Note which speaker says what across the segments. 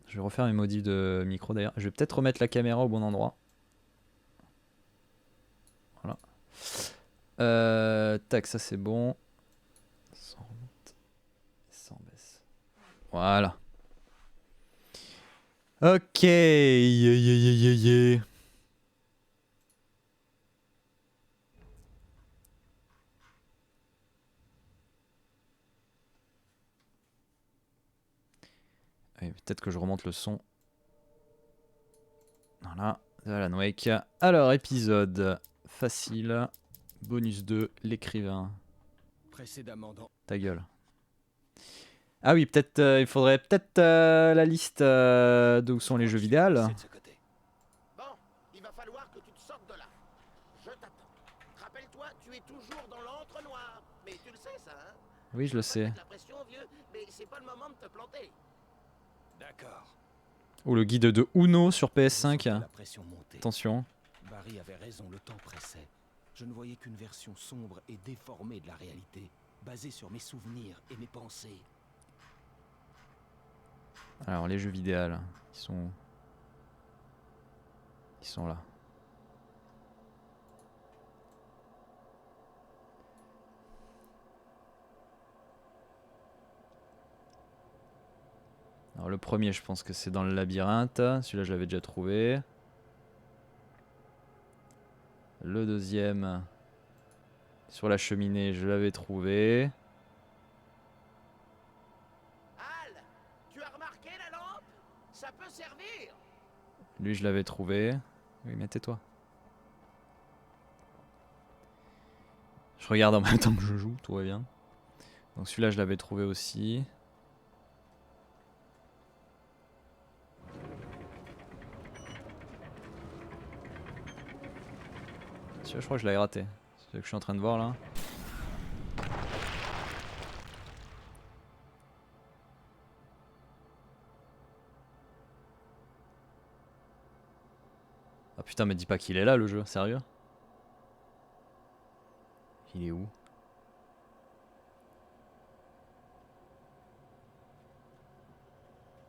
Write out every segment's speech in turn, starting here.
Speaker 1: Je vais refaire mes modifs de micro d'ailleurs. Je vais peut-être remettre la caméra au bon endroit. Voilà. Tac, ça c'est bon. 100 remonte. 100 baisse. Voilà. Ok. Yeah, yeah, yeah, yeah, yeah. Peut-être que je remonte le son. Voilà. Alan Wake. Alors, épisode facile. Bonus 2, l'écrivain.
Speaker 2: Précédemment dans...
Speaker 1: Ta gueule. Ah oui, peut-être il faudrait peut-être la liste d'où sont les jeux vidéo.
Speaker 3: Bon, il va falloir que tu te sortes de là. Je t'attends. Rappelle-toi, tu es toujours dans l'entre-noir. Mais tu le sais ça, hein?
Speaker 1: Oui, je le sais.
Speaker 3: La pression, vieux, mais c'est pas le moment de te planter.
Speaker 2: D'accord.
Speaker 1: Ou le guide de Uno sur PS5.
Speaker 2: La pression montait.
Speaker 1: Attention.
Speaker 2: Barry avait raison, le temps pressait. Je ne voyais qu'une version sombre et déformée de la réalité, basée sur mes souvenirs et mes pensées.
Speaker 1: Alors, les jeux vidéo, ils sont là. Alors, le premier, je pense que c'est dans le labyrinthe. Celui-là, je l'avais déjà trouvé. Le deuxième, sur la cheminée, je l'avais trouvé.
Speaker 3: Al, tu as remarqué la lampe? Ça peut servir.
Speaker 1: Lui, je l'avais trouvé. Oui, mais tais-toi. Je regarde en même temps que je joue, tout va bien. Donc celui-là, je l'avais trouvé aussi. Celui-là, je crois que je l'avais raté. C'est ce que je suis en train de voir là. Ah putain, mais dis pas qu'il est là le jeu, sérieux? Il est où?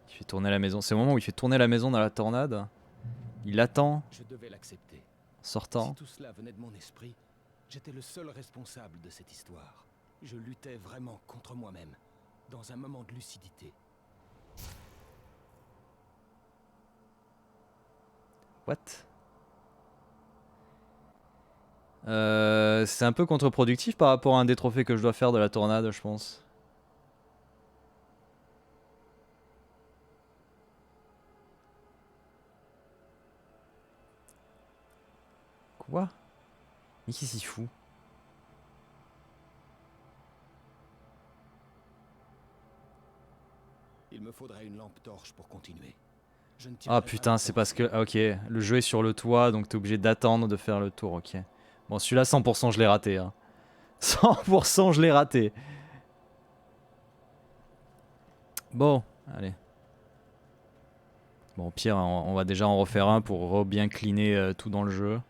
Speaker 1: Il fait tourner la maison. C'est au moment où il fait tourner la maison dans la tornade. Il attend.
Speaker 2: Je devais l'accepter.
Speaker 1: En sortant.
Speaker 2: Si tout cela venait de mon esprit, j'étais le seul responsable de cette histoire. Je luttais vraiment contre moi-même, dans un moment de lucidité.
Speaker 1: What? C'est un peu contre-productif par rapport à un des trophées que je dois faire de la tornade, je pense. Quoi? Mais qui s'y fout?
Speaker 2: Il me faudrait une lampe torche pour continuer.
Speaker 1: Ah putain, c'est parce que... Ah, ok, le jeu est sur le toit, donc t'es obligé d'attendre de faire le tour, ok. Bon, celui-là, 100% je l'ai raté. Hein. 100% je l'ai raté. Bon, allez. Bon, au pire, on va déjà en refaire un pour bien cleaner tout dans le jeu.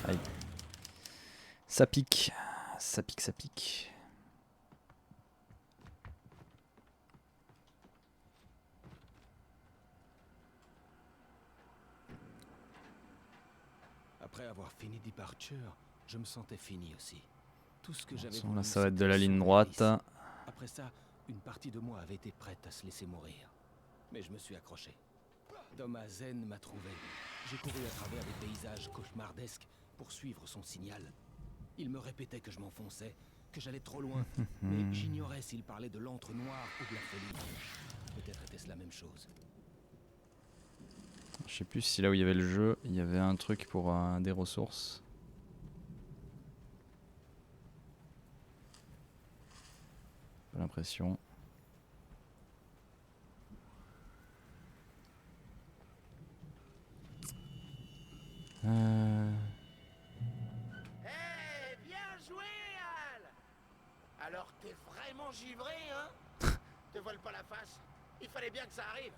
Speaker 1: Aïe. Ça pique. Ça pique, ça pique.
Speaker 2: Après avoir fini Departure, je me sentais fini aussi. Tout ce que j'avais
Speaker 1: Là, ça va être de la ligne droite.
Speaker 2: Après ça, une partie de moi avait été prête à se laisser mourir. Mais je me suis accroché. Thomas Zen m'a trouvé. J'ai couru à travers des paysages cauchemardesques pour suivre son signal. Il me répétait que je m'enfonçais, que j'allais trop loin, mais j'ignorais s'il parlait de l'entre-noir ou de la folie. Peut-être était-ce la même chose.
Speaker 1: Je sais plus si là où il y avait le jeu, il y avait un truc pour des ressources. J'ai l'impression.
Speaker 3: Bien joué, Al. Alors t'es vraiment givré, hein? Te vole pas la face. Il fallait bien que ça arrive.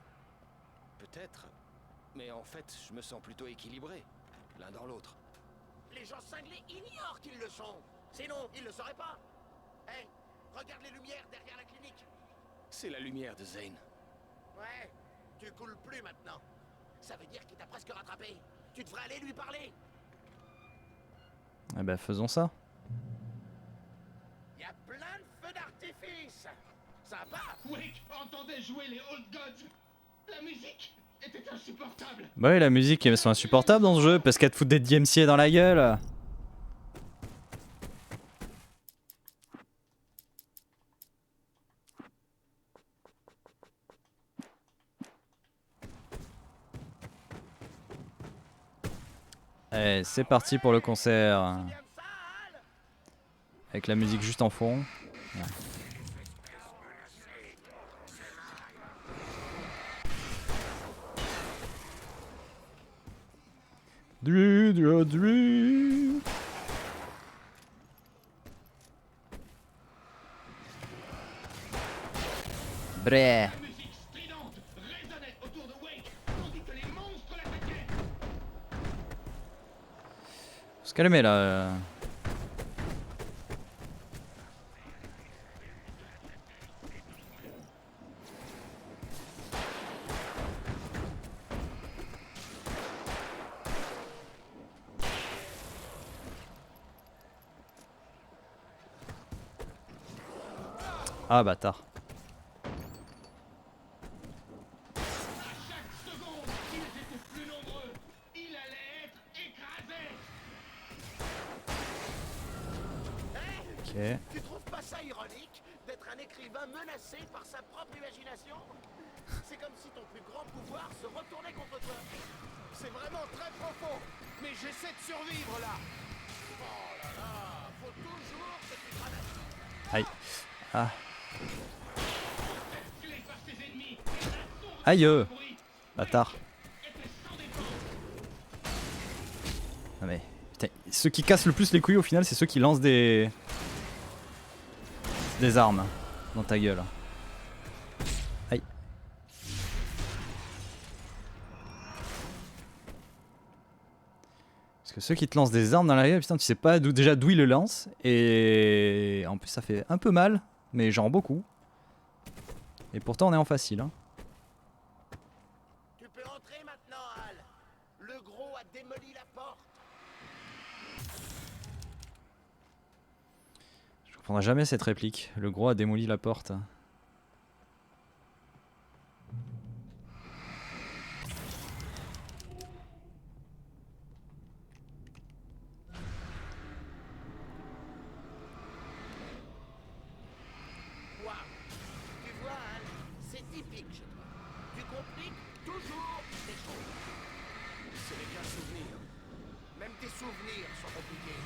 Speaker 2: Peut-être. Mais en fait, je me sens plutôt équilibré. L'un dans l'autre.
Speaker 3: Les gens cinglés ignorent qu'ils le sont. Sinon, ils le sauraient pas. Hé, regarde les lumières derrière la clinique.
Speaker 2: C'est la lumière de Zane.
Speaker 3: Ouais, tu coules plus maintenant. Ça veut dire qu'il t'a presque rattrapé. Tu devrais aller lui parler.
Speaker 1: Eh ben faisons ça.
Speaker 3: Il y a plein de feux d'artifice. Sympa.
Speaker 4: Wake entendait jouer les Old Gods. La musique était insupportable.
Speaker 1: Bah oui, la musique elles sont insupportables dans ce jeu parce qu'elle te fout des DMCA dans la gueule. Allez, c'est parti pour le concert.
Speaker 3: Bien de ça, Hal.
Speaker 1: Avec la musique juste en fond. Ouais. Bré.
Speaker 4: La musique stridente résonnait autour de Wake, tandis que les monstres l'attaquaient.
Speaker 1: Faut se calmer là. Ah bâtard.
Speaker 4: À chaque seconde, ils étaient plus nombreux. Il allait être écrasé.
Speaker 1: Ok.
Speaker 3: Tu trouves pas ça ironique d'être un écrivain menacé par sa propre imagination? C'est comme si ton plus grand pouvoir se retournait contre toi.
Speaker 2: C'est vraiment très profond. Mais j'essaie de survivre là.
Speaker 3: Oh là là, faut toujours que tu dramatises.
Speaker 1: Aïe. Ah.
Speaker 4: Clé par ses ennemis. Et la source
Speaker 1: Aïe.
Speaker 4: du bruit
Speaker 1: Bâtard.
Speaker 4: était sans défense.
Speaker 1: Non mais. Putain, ceux qui cassent le plus les couilles au final, c'est ceux qui lancent des armes dans ta gueule. Aïe. Parce que ceux qui te lancent des armes dans la gueule, putain, tu sais pas déjà d'où ils le lancent. Et en plus, ça fait un peu mal, mais genre beaucoup. Et pourtant, on est en facile. Hein.
Speaker 3: Tu peux entrer maintenant, Hal. Le gros a démoli la porte.
Speaker 1: Je comprendrai jamais cette réplique. Le gros a démoli la porte.
Speaker 3: Waouh. Tu vois, Hal, c'est typique chez toi. Tu compliques toujours les choses.
Speaker 2: Ce n'est qu'un souvenir.
Speaker 3: Même tes souvenirs sont compliqués.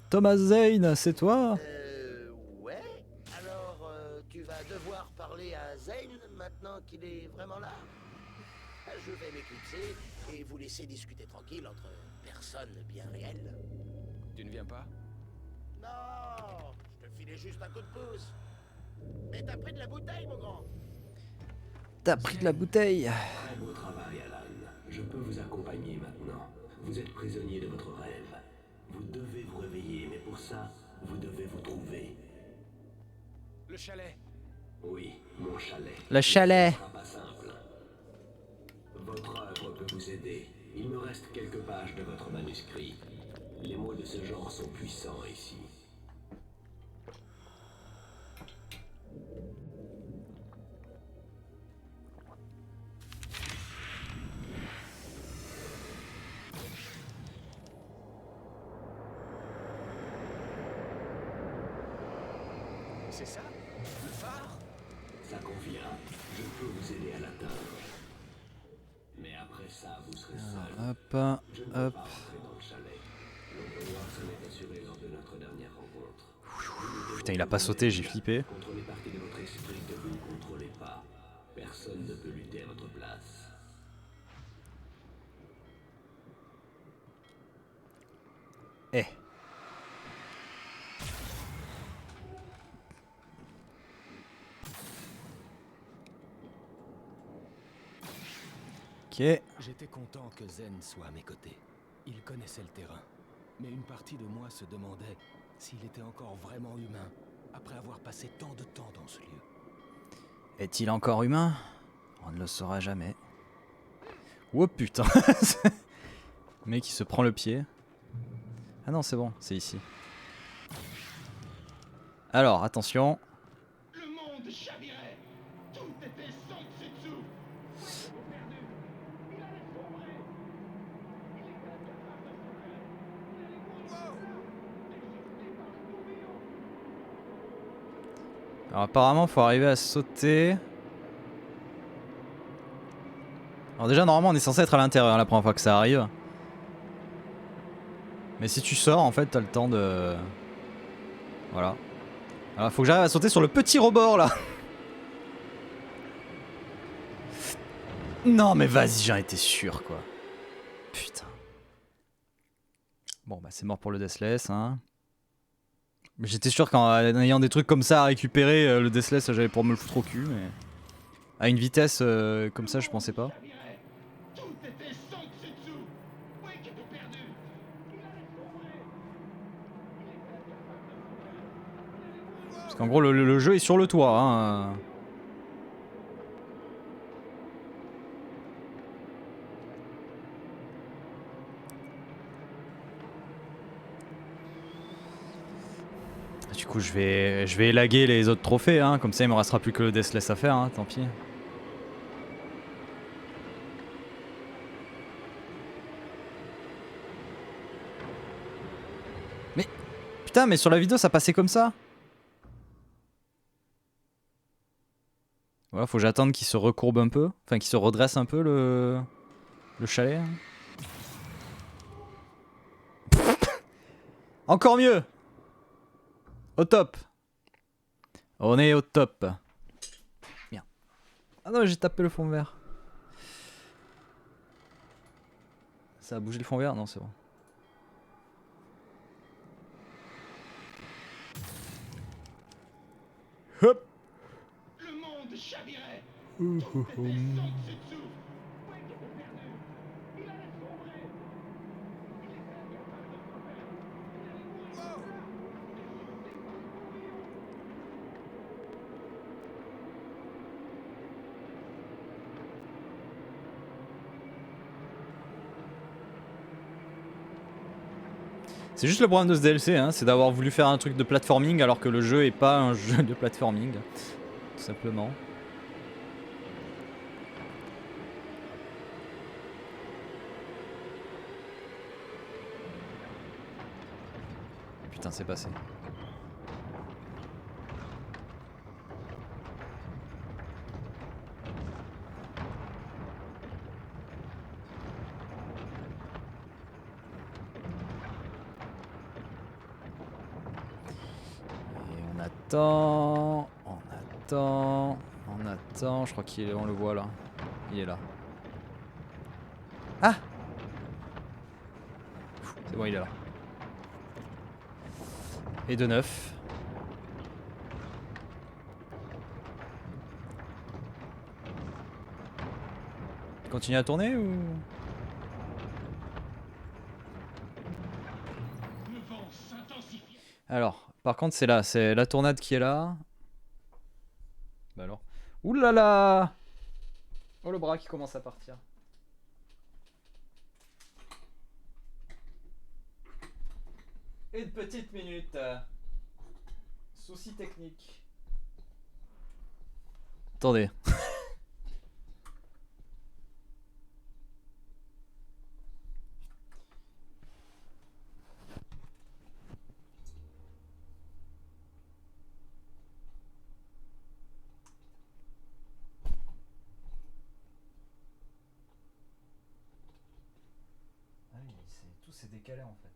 Speaker 1: Thomas Zane, c'est toi?
Speaker 3: Ouais. Alors, tu vas devoir parler à Zane maintenant qu'il est vraiment là. Je vais m'éclipser et vous laisser discuter tranquille entre personnes bien réelles.
Speaker 2: Tu ne viens pas?
Speaker 3: Non, je te filais juste un coup de pouce. Mais t'as pris de la bouteille, mon grand.
Speaker 1: T'as pris de la bouteille.
Speaker 5: Très beau travail, Alan. Je peux vous accompagner maintenant. Vous êtes prisonnier de votre rêve. Vous devez vous réveiller, mais pour ça, vous devez vous trouver.
Speaker 2: Le chalet.
Speaker 5: Oui, mon chalet.
Speaker 1: Le chalet.
Speaker 5: Ce sera pas simple. Votre œuvre peut vous aider. Il me reste quelques pages de votre manuscrit. Les mots de ce genre sont puissants ici.
Speaker 2: C'est ça? Le phare?
Speaker 5: Ça convient. Je peux vous aider à l'atteindre. Mais après ça, vous serez seul.
Speaker 1: Hop,
Speaker 5: Je ne peux
Speaker 1: hop.
Speaker 5: pas rentrer dans le chalet. L'endroit s'en est assuré lors de notre dernière rencontre.
Speaker 1: Putain, il a pas sauté, j'ai flippé.
Speaker 5: Contrôlez partie de votre esprit que vous ne contrôlez pas. Personne ne peut lutter à votre place.
Speaker 1: Eh. Ok.
Speaker 2: J'étais content que Zen soit à mes côtés. Il connaissait le terrain. Mais une partie de moi se demandait s'il était encore vraiment humain, après avoir passé tant de temps dans ce lieu.
Speaker 1: Est-il encore humain? On ne le saura jamais. Oh putain. Le mec il se prend le pied. Ah non c'est bon, c'est ici. Alors attention.
Speaker 4: Le monde chavirait. Tout était Sansetsu. Perdu. Il allait sombrer. Il était incapable de sauver. Il allait mourir. Exécuté par le tourbillon.
Speaker 1: Alors apparemment faut arriver à sauter. Alors déjà normalement on est censé être à l'intérieur la première fois que ça arrive. Mais si tu sors en fait t'as le temps de... Voilà. Alors faut que j'arrive à sauter sur le petit rebord là. Non mais vas-y j'en étais sûr quoi. Putain. Bon bah c'est mort pour le Deathless hein. Mais j'étais sûr qu'en ayant des trucs comme ça à récupérer, le Deathless j'avais pour me le foutre au cul mais... À une vitesse comme ça je pensais pas.
Speaker 4: Chavirait. Tout était Sansetsu. Wake était perdu. Il allait sombrer. Il était incapable de sauver. Il allait mourir.
Speaker 1: Parce qu'en gros le jeu est sur le toit hein. Du coup je vais élaguer les autres trophées hein, comme ça il me restera plus que le Deathless à faire hein, tant pis. Mais putain mais sur la vidéo ça passait comme ça. Voilà faut que j'attende qu'il se recourbe un peu, enfin qu'il se redresse un peu le chalet. Hein. Encore mieux. Au top. On est au top. Bien. Ah non j'ai tapé le fond vert. Ça a bougé le fond vert? Non c'est bon. Hop.
Speaker 4: Le monde chavirait. Tout était Sansetsu. Wake était perdu. Il allait sombrer. Il était incapable de sauver. Il allait mourir. Exécuté par le tourbillon.
Speaker 1: C'est juste le problème de ce DLC, hein, c'est d'avoir voulu faire un truc de platforming alors que le jeu est pas un jeu de platforming. Tout simplement. Putain, c'est passé. On attend, je crois qu'on le voit là. Il est là. Ah! C'est bon, il est là. Et de neuf. Continue à tourner ou...
Speaker 4: Le vent s'intensifie.
Speaker 1: Alors, par contre c'est là, c'est la tornade qui est là. Bah alors. Ouh là là! Oh le bras qui commence à partir. Une petite minute. Souci technique. Attendez. Ah oui, tout s'est décalé en fait.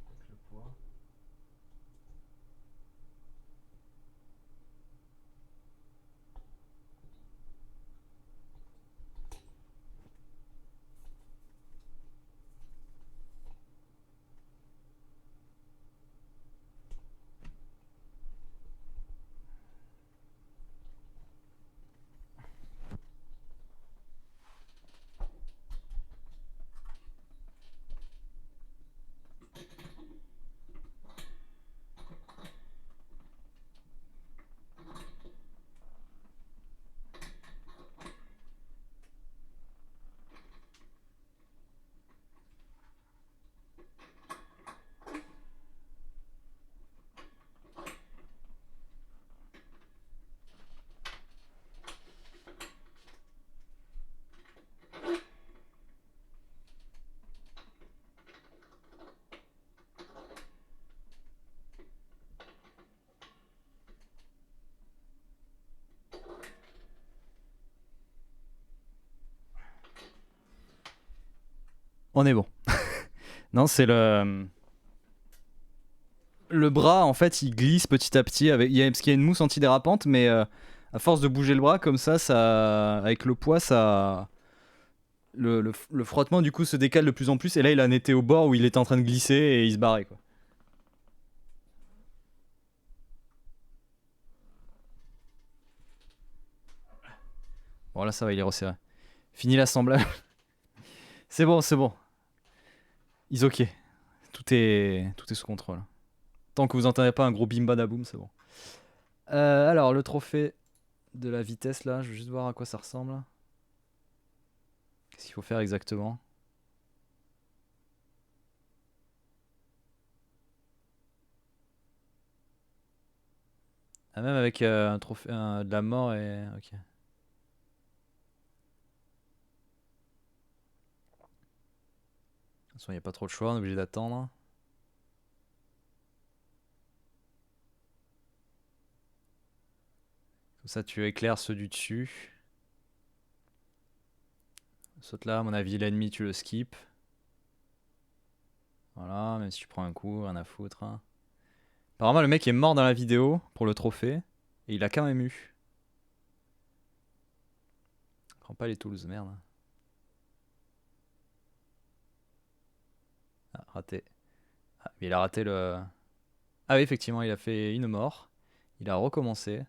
Speaker 1: Avec le poids. On est bon. Non, c'est le bras, en fait, il glisse petit à petit avec parce qu'il y a une mousse antidérapante, mais à force de bouger le bras comme ça avec le poids, ça le frottement du coup se décale de plus en plus, et là il en était au bord où il était en train de glisser et il se barrait quoi. Bon là ça va, il est resserré. Fini l'assemblage. C'est bon, c'est bon. Ils ok. Tout est sous contrôle. Tant que vous entendez pas un gros bim badaboum, c'est bon. Alors le trophée de la vitesse là, je veux juste voir à quoi ça ressemble. Qu'est-ce qu'il faut faire exactement? Ah, même avec un trophée de la mort et... Ok. De toute façon, il n'y a pas trop de choix, on est obligé d'attendre. Comme ça, tu éclaires ceux du dessus. Saute là, à mon avis, l'ennemi, tu le skip. Voilà, même si tu prends un coup, rien à foutre. Hein. Apparemment, le mec est mort dans la vidéo pour le trophée. Et il a quand même eu. Prends pas les tools, merde. Ah, raté. Ah, mais il a raté le... Ah oui, effectivement, il a fait une mort. Il a recommencé.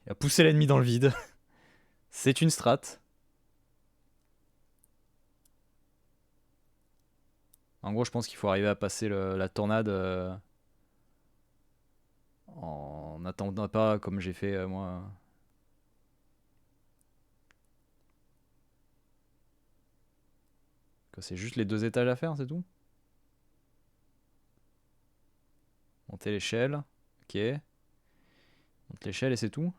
Speaker 1: Il a poussé l'ennemi dans le vide. C'est une strat. En gros, je pense qu'il faut arriver à passer la tornade en n'attendant pas comme j'ai fait moi. C'est juste les 2 étages à faire, c'est tout? Monter l'échelle. Ok. Monte l'échelle et c'est tout?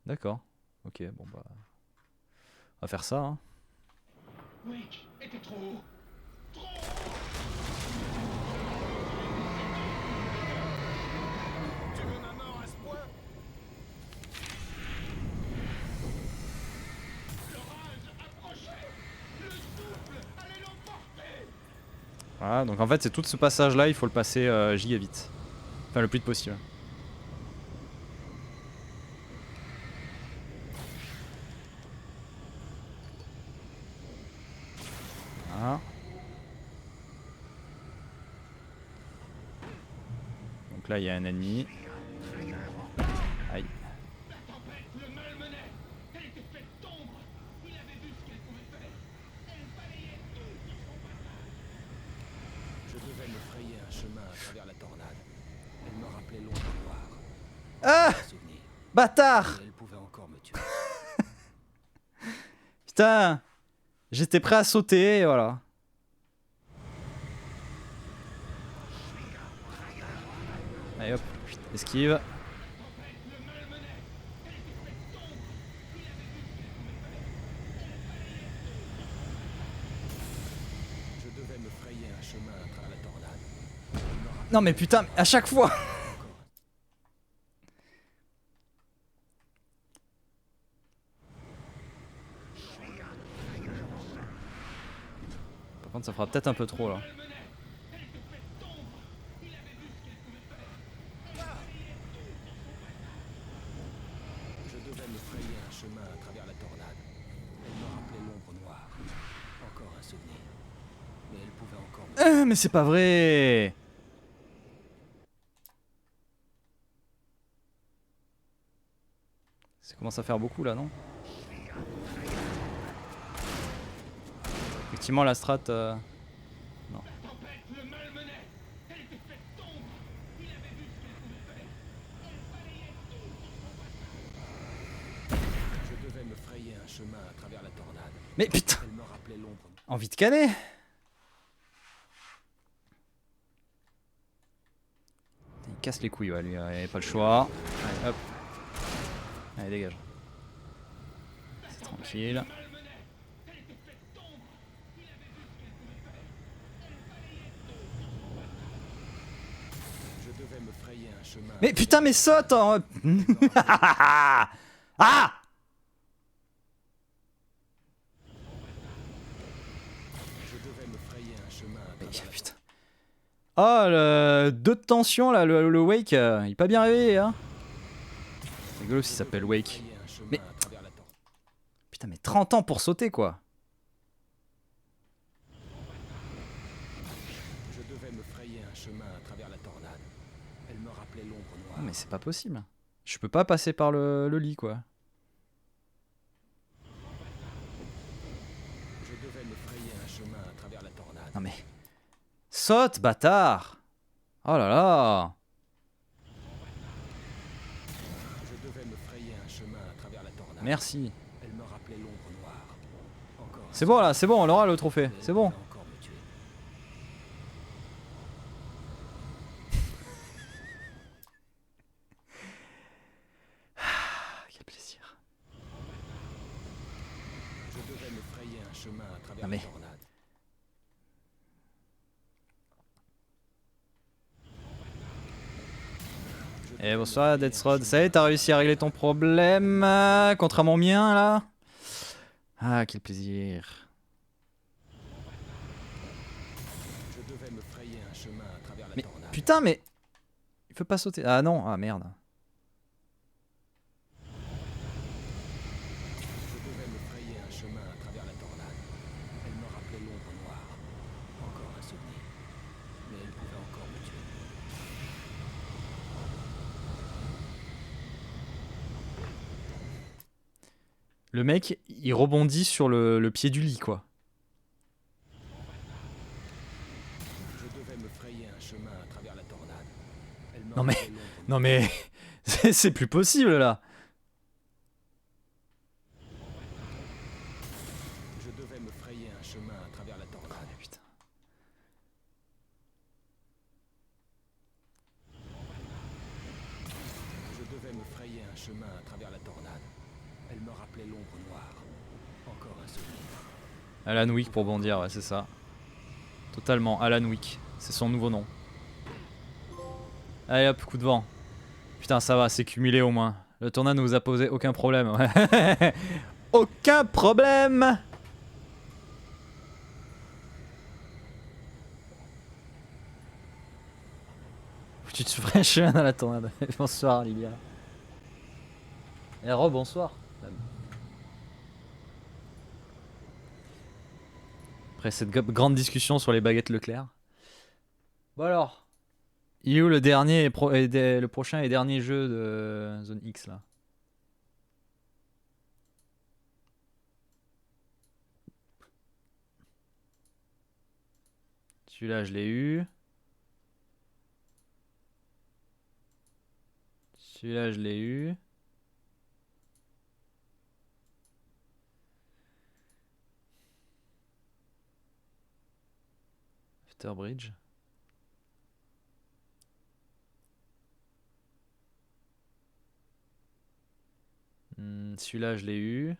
Speaker 1: D'accord. Ok, bon bah... On va faire ça, hein.
Speaker 4: Wick était trop haut. Trop haut. Tu veux ma mort à ce point? L'orage approchait. Le souffle allait l'emporter.
Speaker 1: Voilà, donc en fait c'est tout ce passage là, il faut le passer giga vite. Enfin le plus vite possible. Voilà. Donc là il y a un ennemi. Aïe.
Speaker 4: La tempête le malmenait. Elle était faite d'ombre. Il avait vu ce qu'elle pouvait faire. Elle balayait tout sur son passage.
Speaker 2: Je devais me frayer un chemin à travers la tornade. Elle me rappelait l'ombre noire.
Speaker 1: Ah!
Speaker 2: Un souvenir.
Speaker 1: Bâtard!
Speaker 2: Et elle pouvait encore me tuer.
Speaker 1: Putain! J'étais prêt à sauter et voilà. Allez hop, esquive.
Speaker 2: Je devais me frayer un chemin à travers la tornade.
Speaker 1: Non mais putain, à chaque fois! Par contre ça fera peut-être un peu trop là.
Speaker 2: Je devais me frayer un chemin à travers la tornade. Elle me rappelait l'ombre noire. Encore un souvenir. Mais elle pouvait encore me...
Speaker 1: Mais c'est pas vrai! Ça commence à faire beaucoup là, non? Effectivement la strat... Non.
Speaker 4: La tempête le malmenait. Elle était faite d'ombre. Il avait vu ce qu'elle pouvait faire. Elle balayait tout sur son passage.
Speaker 2: Je devais me frayer un chemin à travers la tornade.
Speaker 1: Mais putain!
Speaker 2: Elle me rappelait l'ombre.
Speaker 1: Envie de canner! Il casse les couilles, ouais, lui, il avait pas le choix. Allez, hop. Allez, dégage. C'est tranquille.
Speaker 2: Je devais me frayer un chemin.
Speaker 1: Mais putain, mais saute! Ah!
Speaker 2: Je devais me frayer un chemin à
Speaker 1: Mais,
Speaker 2: travers la
Speaker 1: putain. Oh, le 2 de tension là, le Wake, il est pas bien réveillé, hein. C'est rigolo s'il s'appelle Wake. Mais- Putain, mais 30 ans pour sauter, quoi.
Speaker 2: Je devais me frayer un chemin à travers la tornade. Elle me rappelait l'ombre noire.
Speaker 1: Non, mais c'est pas possible. Je peux pas passer par le lit, quoi.
Speaker 2: Je devais me frayer un chemin à travers la tornade.
Speaker 1: Non, mais. Saute, bâtard! Oh là là!
Speaker 2: Je devais me frayer un chemin à travers la tornade.
Speaker 1: Merci.
Speaker 2: Elle me rappelait l'ombre noire. Encore un
Speaker 1: C'est bon là, c'est bon, on aura le trophée.
Speaker 2: mais
Speaker 1: C'est
Speaker 2: elle
Speaker 1: bon.
Speaker 2: pouvait encore me tuer.
Speaker 1: Ah, quel plaisir.
Speaker 2: Je devais me frayer un chemin à travers
Speaker 1: Non, mais-
Speaker 2: la tornade.
Speaker 1: Eh bonsoir Deathrod, ça y est, t'as réussi à régler ton problème, contrairement au mien là. Ah, quel plaisir.
Speaker 2: Je devais me frayer un chemin à travers la
Speaker 1: Mais
Speaker 2: tornade.
Speaker 1: putain, mais il peut pas sauter. Ah non, ah merde.
Speaker 2: Je devais me frayer un chemin à travers la tornade. Elle me rappelait l'ombre noire. Encore un souvenir. Mais elle pouvait encore me tuer.
Speaker 1: Le mec, il rebondit sur le pied du lit quoi.
Speaker 2: Je devais me frayer un chemin à travers la tornade. Elle me
Speaker 1: Non, mais-
Speaker 2: rappelait l'ombre
Speaker 1: Non mais c'est plus possible là.
Speaker 2: Je devais me frayer un chemin à travers la tornade.
Speaker 1: Ah, putain.
Speaker 2: Je devais me frayer un chemin à travers la tornade. Elle me rappelait l'ombre noire. Encore un souvenir.
Speaker 1: Alan Wick pour bondir, ouais, c'est ça. Totalement, Alan Wick. C'est son nouveau nom. Allez hop, coup de vent. Putain, ça va, c'est cumulé au moins. Le tornade ne vous a posé aucun problème. Ouais. Aucun problème! Tu te ferais chemin dans la tornade. Bonsoir, Lilia. Et bonsoir. Après cette grande discussion sur les baguettes Leclerc. Bon alors, il est où le dernier le prochain et dernier jeu de Zone X là? Celui-là je l'ai eu. Celui-là je l'ai eu. After Bridge. Celui-là, je l'ai eu.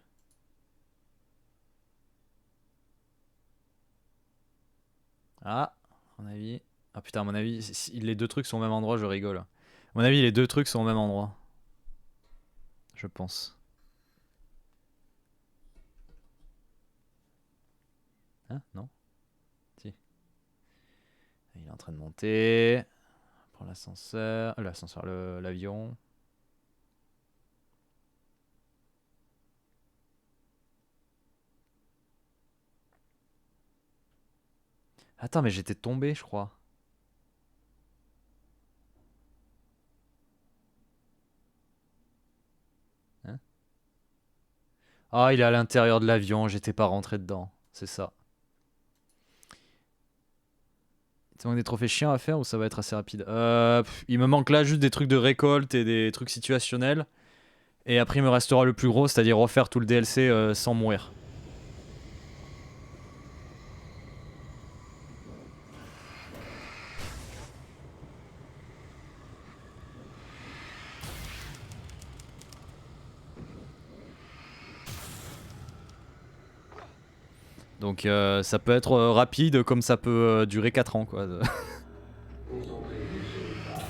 Speaker 1: Ah, à mon avis. Ah putain, à mon avis, si les deux trucs sont au même endroit, je rigole. À mon avis, les deux trucs sont au même endroit. Je pense. Hein? Non? Si. Il est en train de monter. Prends l'ascenseur. L'ascenseur, l'avion. Attends, mais j'étais tombé, je crois. Hein? Ah, il est à l'intérieur de l'avion, j'étais pas rentré dedans. C'est ça. Il des trophées chiants à faire ou ça va être assez rapide? Il me manque là juste des trucs de récolte et des trucs situationnels. Et après, il me restera le plus gros, c'est-à-dire refaire tout le DLC sans mourir. Donc ça peut être rapide comme ça peut durer 4 ans quoi.
Speaker 5: Concentrez-vous sur le phare.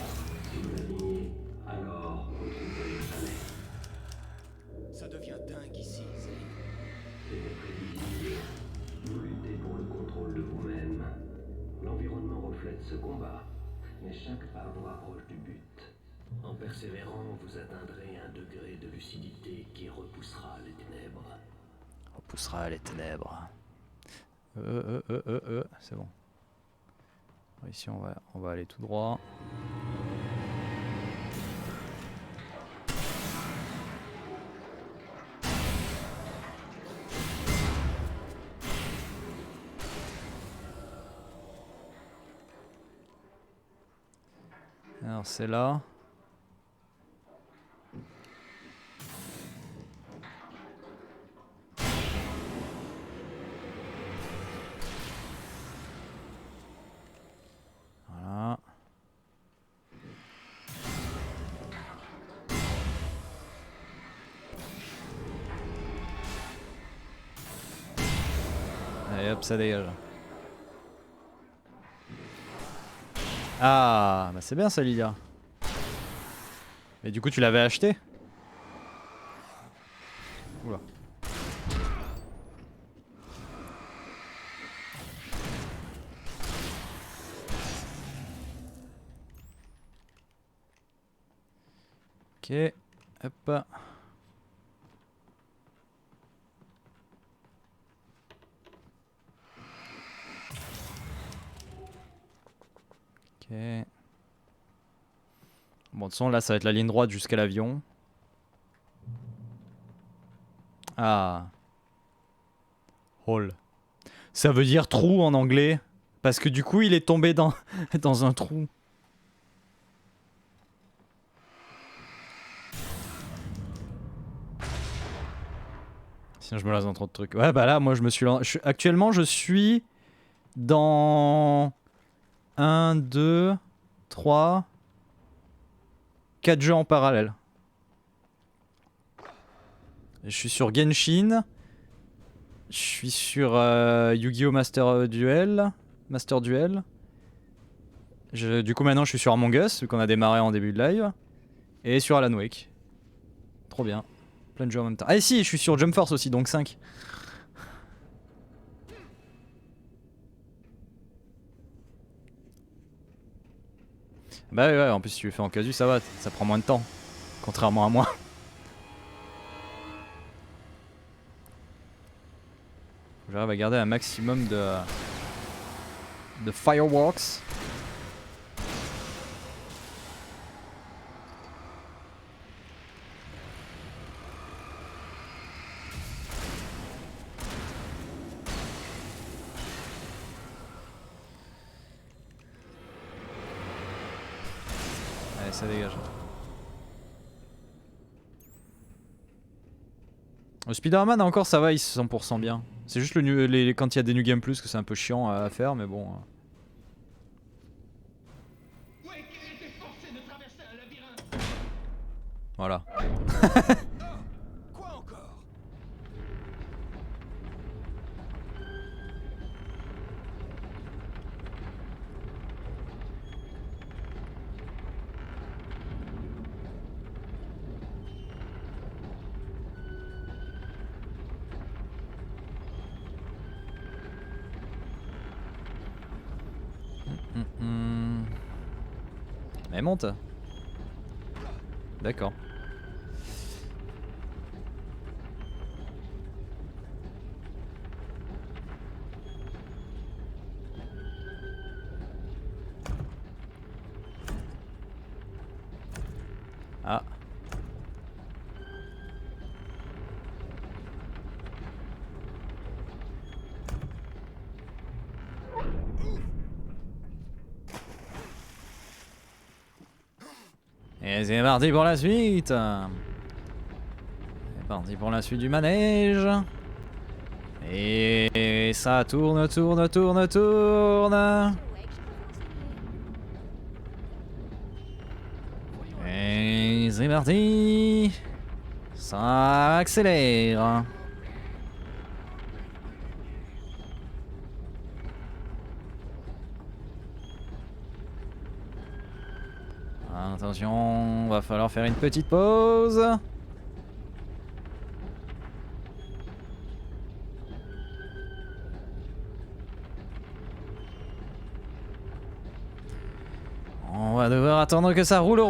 Speaker 5: Si vous l'atteignez, alors retrouvez le soleil. rapproche du but. En persévérant, vous atteindrez un degré de lucidité qui repoussera les ténèbres.
Speaker 1: Repoussera les ténèbres. C'est bon. Ici on va aller tout droit. Alors c'est là. Voilà. Allez hop, ça dégage. Ah, bah c'est bien ça, Lilia. Mais du coup, tu l'avais acheté? Oula. Ok, hop. Ok. Bon, de toute façon, là, ça va être la ligne droite jusqu'à l'avion. Ah. Hole. Ça veut dire trou en anglais. Parce que du coup, il est tombé dans, dans un trou. Sinon, je me lance dans trop de trucs. Ouais, bah là, moi, je me suis... Actuellement, je suis dans... 1, 2, 3... 4 jeux en parallèle. Je suis sur Genshin. Je suis sur Yu-Gi-Oh! Master Duel. Du coup, maintenant, je suis sur Among Us, vu qu'on a démarré en début de live. Et sur Alan Wake. Trop bien. Plein de jeux en même temps. Ah, et si, je suis sur Jump Force aussi, donc 5. Bah ouais, en plus, si tu le fais en casu, ça va, ça prend moins de temps. Contrairement à moi. J'arrive à garder un maximum de fireworks. Allez, ça dégage. Le Spider-Man encore ça va, il se 100% bien. C'est juste quand il y a des New Game Plus que c'est un peu chiant à faire, mais bon.
Speaker 4: Wake était forcé de traverser un labyrinthe.
Speaker 1: Voilà.
Speaker 2: Quoi encore?
Speaker 1: Mais monte. D'accord. Ah. Et c'est parti pour la suite. C'est parti pour la suite du manège. Et ça tourne. Et c'est parti. Ça accélère. Attention, va falloir faire une petite pause. On va va devoir attendre que ça roule.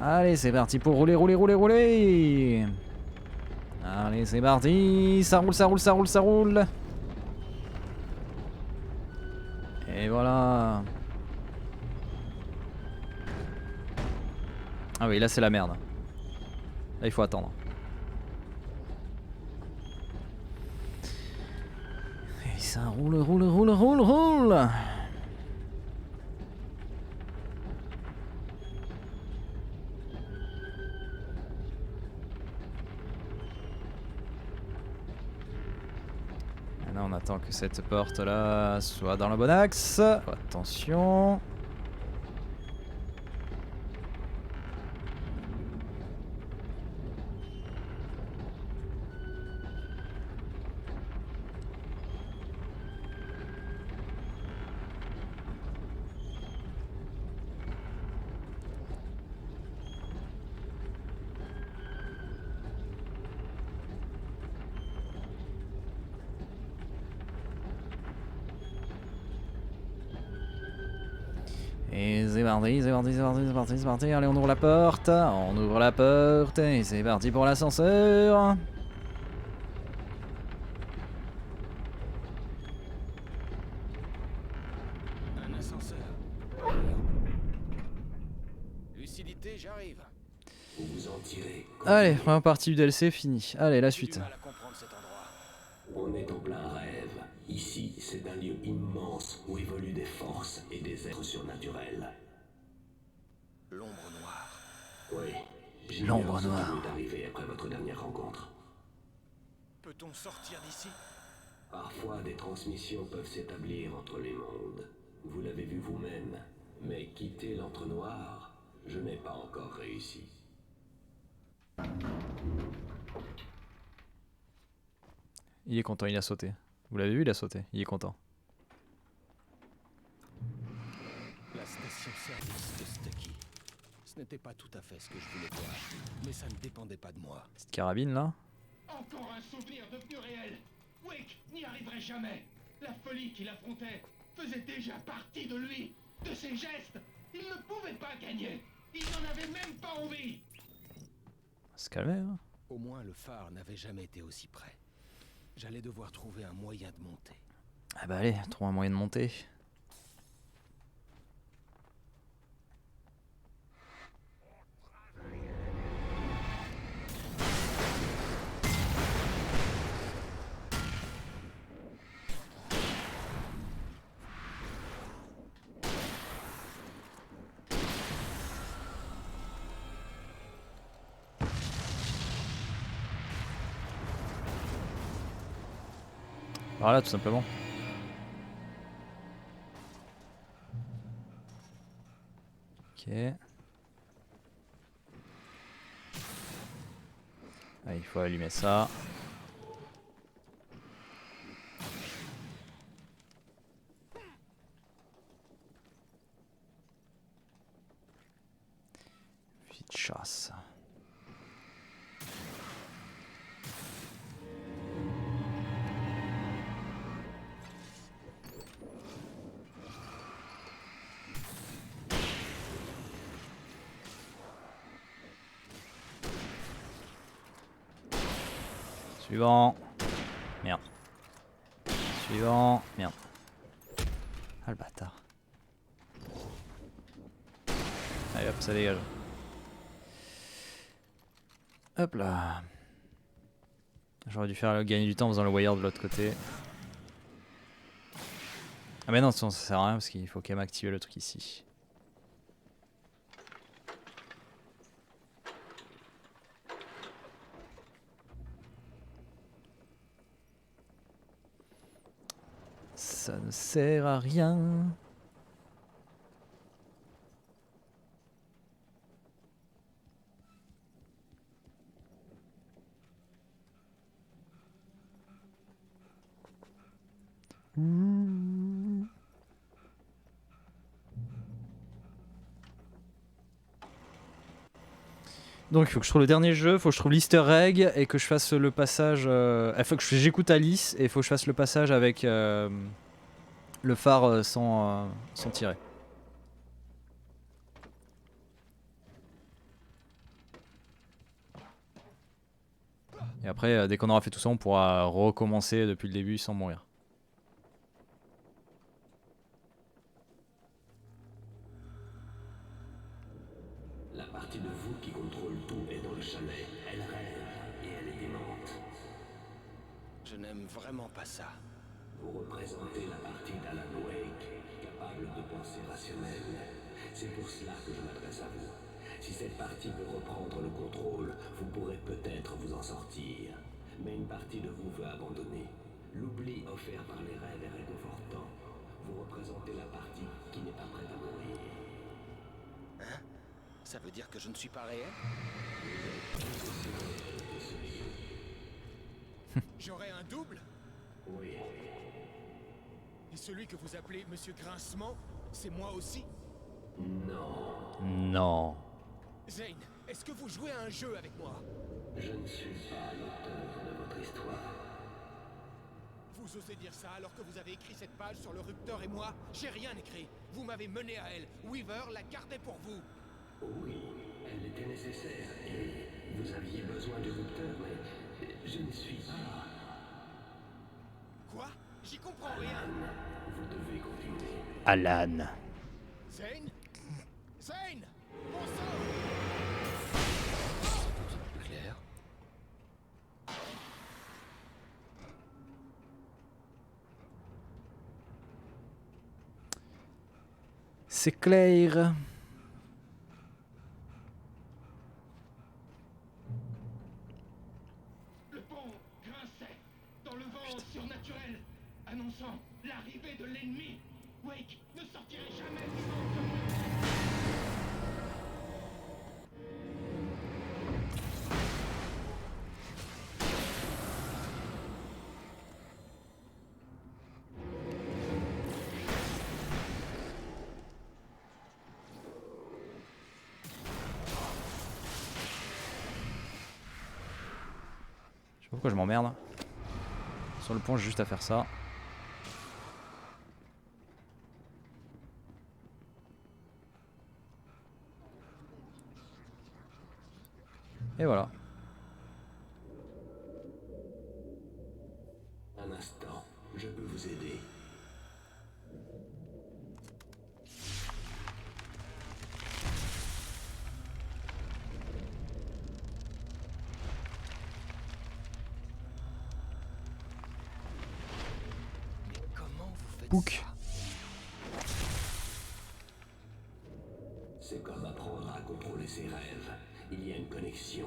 Speaker 1: Allez, c'est parti pour rouler. Allez, c'est parti. Ça roule. Et voilà. Ah oui, là c'est la merde. Là il faut attendre. Et ça roule. Maintenant on attend que cette porte là soit dans le bon axe. Attention. Et c'est parti. Allez, on ouvre la porte. Et c'est parti pour l'ascenseur.
Speaker 2: Un ascenseur. Lucidité, j'arrive.
Speaker 5: Vous vous en tirez.
Speaker 1: Allez, première partie du DLC finie. Allez, la suite.
Speaker 2: J'ai du mal à comprendre cet endroit.
Speaker 5: On est en plein rêve. Ici, c'est un lieu immense où évoluent des forces et des êtres surnaturels.
Speaker 2: L'ombre noire.
Speaker 5: Oui.
Speaker 1: L'ombre
Speaker 5: J'ignore ce qui
Speaker 1: noire.
Speaker 5: m'est arrivé après votre dernière rencontre.
Speaker 2: Peut-on sortir d'ici?
Speaker 5: Parfois, des transmissions peuvent s'établir entre les mondes. Vous l'avez vu vous-même. Mais quitter l'entre-noir, je n'ai pas encore réussi.
Speaker 1: Il est content, il a sauté. Vous l'avez vu, il a sauté. Il est content.
Speaker 2: La station-service de Stucky. Ce n'était pas tout à fait ce que je voulais voir, mais ça ne dépendait pas de moi.
Speaker 1: Petite carabine là.
Speaker 4: Encore un souvenir devenu réel. Wake n'y arriverait jamais. La folie qu'il affrontait faisait déjà partie de lui, de ses gestes. Il ne pouvait pas gagner. Il n'en avait même pas envie.
Speaker 1: Se calmer, hein.
Speaker 2: Au moins le phare n'avait jamais été aussi près. J'allais devoir trouver un moyen de monter.
Speaker 1: Ah bah allez, trouve un moyen de monter. Voilà, tout simplement. Ok. Ah, il faut allumer ça. Fusil de chasse. Suivant. Merde. Suivant. Merde. Ah le bâtard. Allez hop, ça dégage. Hop là. J'aurais dû faire gagner du temps en faisant le wire de l'autre côté. Ah mais non, ça sert à rien parce qu'il faut quand même activer le truc ici. Ça ne sert à rien. Donc il faut que je trouve le dernier jeu, il faut que je trouve l'easter egg et que je fasse le passage... il faut que j'écoute Alice et il faut que je fasse le passage avec le phare sans tirer. après, dès qu'on aura fait tout ça, on pourra recommencer depuis le début sans mourir.
Speaker 5: La partie de vous qui contrôle tout est dans le chalet. Elle rêve et elle est démente.
Speaker 2: Je n'aime vraiment pas ça.
Speaker 5: Vous représentez la partie d'Alan Wake, capable de pensée rationnelle. C'est pour cela que je m'adresse à vous. Si cette partie veut reprendre le contrôle, vous pourrez peut-être vous en sortir. Mais une partie de vous veut abandonner. L'oubli offert par les rêves est réconfortant. Vous représentez la partie qui n'est pas prête à mourir.
Speaker 2: Ça veut dire que je ne suis pas réel?
Speaker 6: J'aurai un double?
Speaker 5: Oui.
Speaker 6: Et celui que vous appelez Monsieur Grincement, c'est moi aussi?
Speaker 1: Non.
Speaker 6: Zane, est-ce que vous jouez à un jeu avec moi?
Speaker 5: Je ne suis pas l'auteur de votre histoire.
Speaker 6: Vous osez dire ça alors que vous avez écrit cette page sur le Rupteur et moi? J'ai rien écrit. Vous m'avez mené à elle. Weaver la gardait pour vous.
Speaker 5: Oui, elle était nécessaire et vous aviez besoin du rupteur, mais je ne suis pas.
Speaker 6: Quoi? J'y comprends rien.
Speaker 5: Vous devez continuer.
Speaker 1: Alan.
Speaker 6: Zane? Zane! Bon sang!
Speaker 2: Plus clair.
Speaker 1: C'est clair.
Speaker 4: Le pont grinçait dans le vent surnaturel, annonçant l'arrivée de l'ennemi. Wake ne sortirait jamais vivant.
Speaker 1: Je sais pas pourquoi je m'emmerde. Sur le pont, j'ai juste à faire ça. Et voilà.
Speaker 5: Un instant, je peux vous aider.
Speaker 2: Comment vous faites
Speaker 1: Pouc.
Speaker 2: ça?
Speaker 5: C'est comme apprendre à contrôler ses rêves. Il y a une connexion.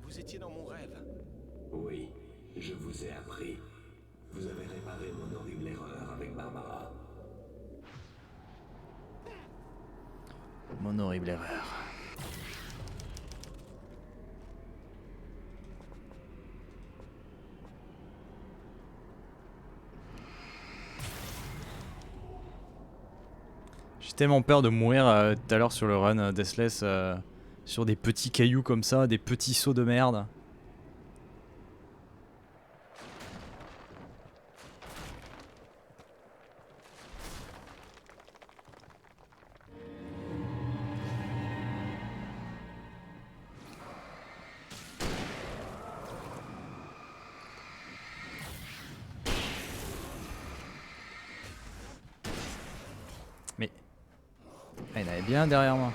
Speaker 2: Vous étiez dans mon rêve.
Speaker 5: Oui, je vous ai appris. Vous avez réparé mon horrible erreur avec Barbara.
Speaker 1: Mon horrible erreur. J'ai tellement peur de mourir tout à l'heure sur le run Deathless sur des petits cailloux comme ça, des petits sauts de merde. Mais ah, il y en avait bien derrière moi.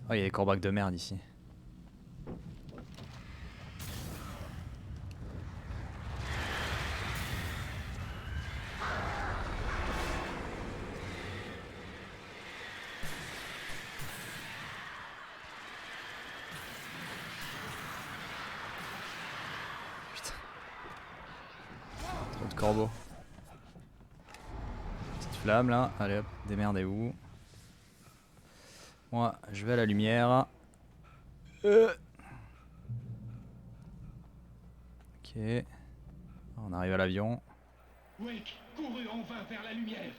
Speaker 1: Oh, il y a des corbacs de merde ici. Putain. Trop de corbeaux. Petite flamme là. Allez hop, démerdez-vous. Moi, je vais à la lumière. Ok. On arrive à l'avion.
Speaker 4: Wake courut en vain vers la lumière.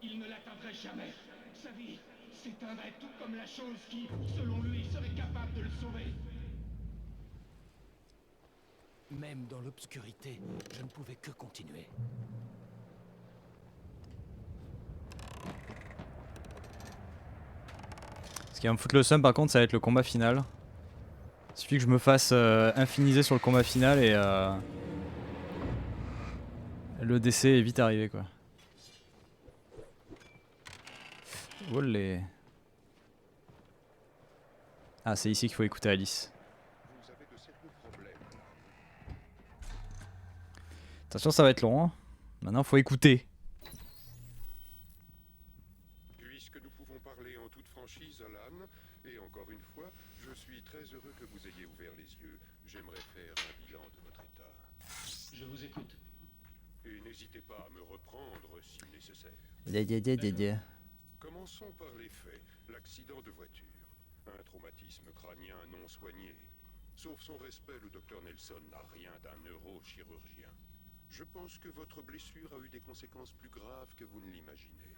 Speaker 4: Il ne l'atteindrait jamais. Sa vie s'éteindrait tout comme la chose qui, selon lui, serait capable de le sauver.
Speaker 2: Même dans l'obscurité, je ne pouvais que continuer.
Speaker 1: Ce qui va me foutre le seum par contre, ça va être le combat final. Il suffit que je me fasse infiniser sur le combat final et le décès est vite arrivé quoi. Olé. Ah, c'est ici qu'il faut écouter Alice.
Speaker 4: Vous avez de sérieux problèmes.
Speaker 1: Attention, ça va être long. Hein. Maintenant, faut écouter.
Speaker 4: Puisque nous pouvons parler en toute franchise, Alan, et encore une fois, je suis très heureux que vous ayez ouvert les yeux. J'aimerais faire un bilan de votre état.
Speaker 5: Je vous écoute.
Speaker 4: Et n'hésitez pas à me reprendre si nécessaire. Commençons par les faits. L'accident de voiture. Un traumatisme crânien non soigné. Sauf son respect, le docteur Nelson n'a rien d'un neurochirurgien. Je pense que votre blessure a eu des conséquences plus graves que vous ne l'imaginez.